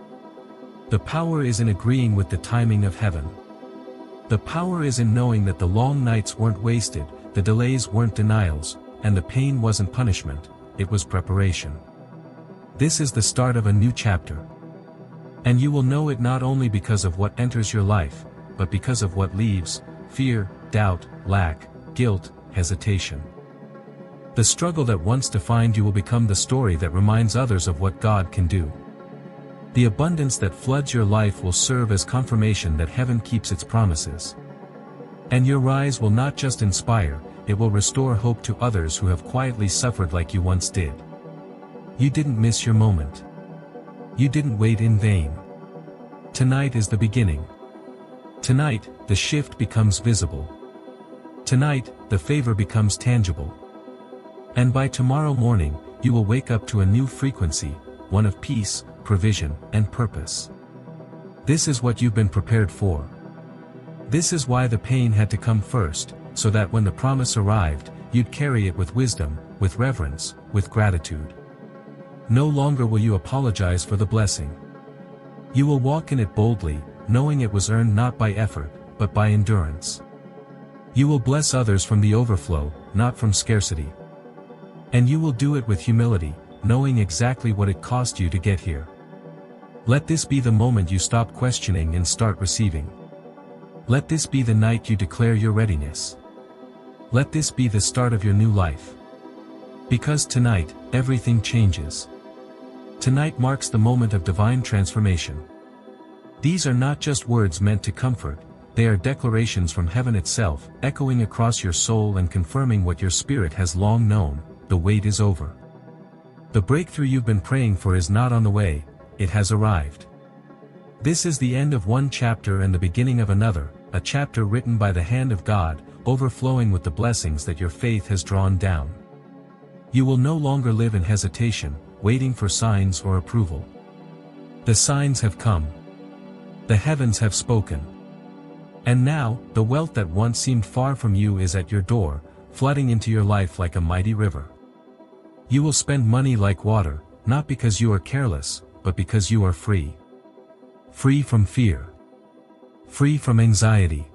The power is in agreeing with the timing of heaven. The power is in knowing that the long nights weren't wasted, the delays weren't denials, and the pain wasn't punishment, it was preparation. This is the start of a new chapter. And you will know it not only because of what enters your life, but because of what leaves: fear, doubt, lack, guilt, hesitation. The struggle that once defined you will become the story that reminds others of what God can do. The abundance that floods your life will serve as confirmation that heaven keeps its promises. And your rise will not just inspire, it will restore hope to others who have quietly suffered like you once did. You didn't miss your moment. You didn't wait in vain. Tonight is the beginning. Tonight, the shift becomes visible. Tonight, the favor becomes tangible. And by tomorrow morning, you will wake up to a new frequency, one of peace, provision, and purpose. This is what you've been prepared for. This is why the pain had to come first, so that when the promise arrived, you'd carry it with wisdom, with reverence, with gratitude. No longer will you apologize for the blessing. You will walk in it boldly, knowing it was earned not by effort, but by endurance. You will bless others from the overflow, not from scarcity. And you will do it with humility, knowing exactly what it cost you to get here. Let this be the moment you stop questioning and start receiving. Let this be the night you declare your readiness. Let this be the start of your new life. Because tonight, everything changes. Tonight marks the moment of divine transformation. These are not just words meant to comfort, they are declarations from heaven itself, echoing across your soul and confirming what your spirit has long known: the wait is over. The breakthrough you've been praying for is not on the way, it has arrived. This is the end of one chapter and the beginning of another, a chapter written by the hand of God, overflowing with the blessings that your faith has drawn down. You will no longer live in hesitation, waiting for signs or approval. The signs have come. The heavens have spoken. And now, the wealth that once seemed far from you is at your door, flooding into your life like a mighty river. You will spend money like water, not because you are careless, but because you are free. Free from fear. Free from anxiety.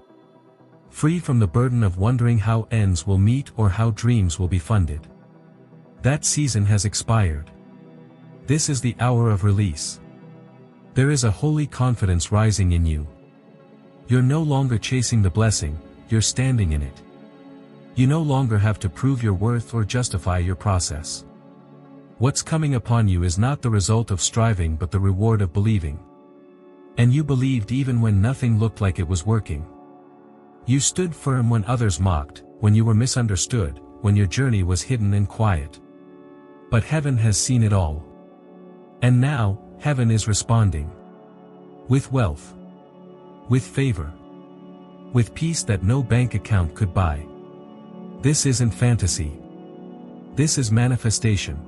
Free from the burden of wondering how ends will meet or how dreams will be funded. That season has expired. This is the hour of release. There is a holy confidence rising in you. You're no longer chasing the blessing, you're standing in it. You no longer have to prove your worth or justify your process. What's coming upon you is not the result of striving but the reward of believing. And you believed even when nothing looked like it was working. You stood firm when others mocked, when you were misunderstood, when your journey was hidden and quiet. But heaven has seen it all. And now, heaven is responding. With wealth. With favor. With peace that no bank account could buy. This isn't fantasy. This is manifestation.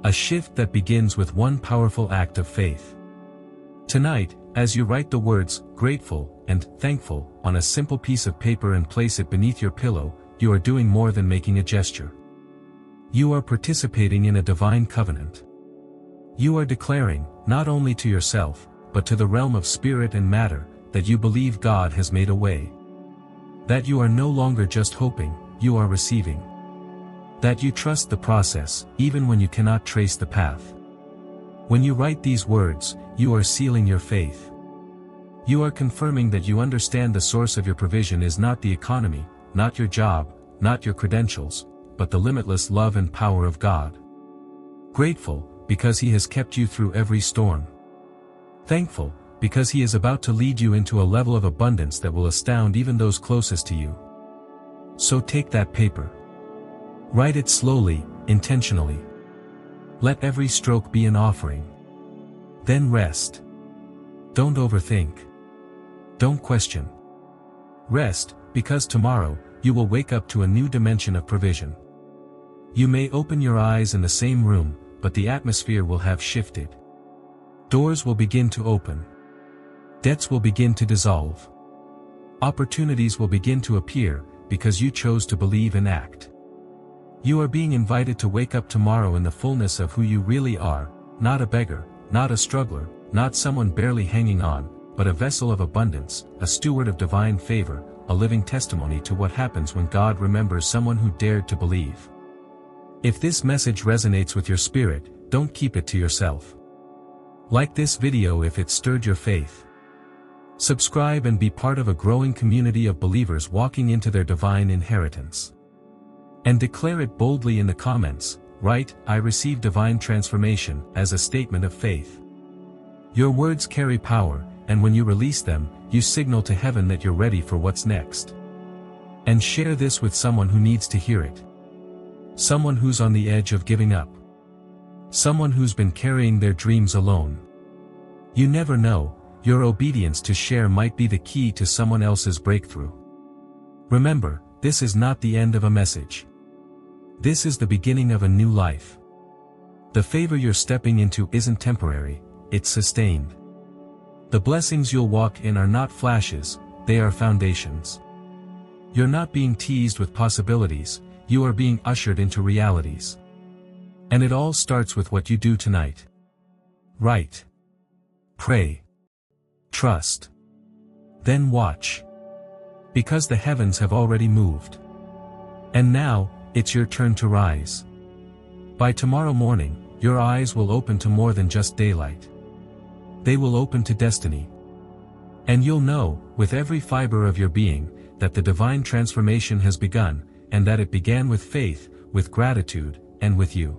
A shift that begins with one powerful act of faith. Tonight, as you write the words, grateful, and thankful, on a simple piece of paper and place it beneath your pillow, you are doing more than making a gesture. You are participating in a divine covenant. You are declaring, not only to yourself, but to the realm of spirit and matter, that you believe God has made a way. That you are no longer just hoping, you are receiving. That you trust the process, even when you cannot trace the path. When you write these words, you are sealing your faith. You are confirming that you understand the source of your provision is not the economy, not your job, not your credentials, but the limitless love and power of God. Grateful, because He has kept you through every storm. Thankful, because He is about to lead you into a level of abundance that will astound even those closest to you. So take that paper. Write it slowly, intentionally. Let every stroke be an offering. Then rest. Don't overthink. Don't question. Rest, because tomorrow, you will wake up to a new dimension of provision. You may open your eyes in the same room, but the atmosphere will have shifted. Doors will begin to open. Debts will begin to dissolve. Opportunities will begin to appear, because you chose to believe and act. You are being invited to wake up tomorrow in the fullness of who you really are, not a beggar, not a struggler, not someone barely hanging on, but a vessel of abundance, a steward of divine favor, a living testimony to what happens when God remembers someone who dared to believe. If this message resonates with your spirit, don't keep it to yourself. Like this video if it stirred your faith. Subscribe and be part of a growing community of believers walking into their divine inheritance. And declare it boldly in the comments. Write, "I receive divine transformation," as a statement of faith. Your words carry power, and when you release them, you signal to heaven that you're ready for what's next. And share this with someone who needs to hear it. Someone who's on the edge of giving up. Someone who's been carrying their dreams alone. You never know, your obedience to share might be the key to someone else's breakthrough. Remember, this is not the end of a message. This is the beginning of a new life. The favor you're stepping into isn't temporary, it's sustained. The blessings you'll walk in are not flashes, they are foundations. You're not being teased with possibilities, you are being ushered into realities. And it all starts with what you do tonight. Write. Pray. Trust. Then watch. Because the heavens have already moved. And now, it's your turn to rise. By tomorrow morning, your eyes will open to more than just daylight. They will open to destiny. And you'll know, with every fiber of your being, that the divine transformation has begun, and that it began with faith, with gratitude, and with you.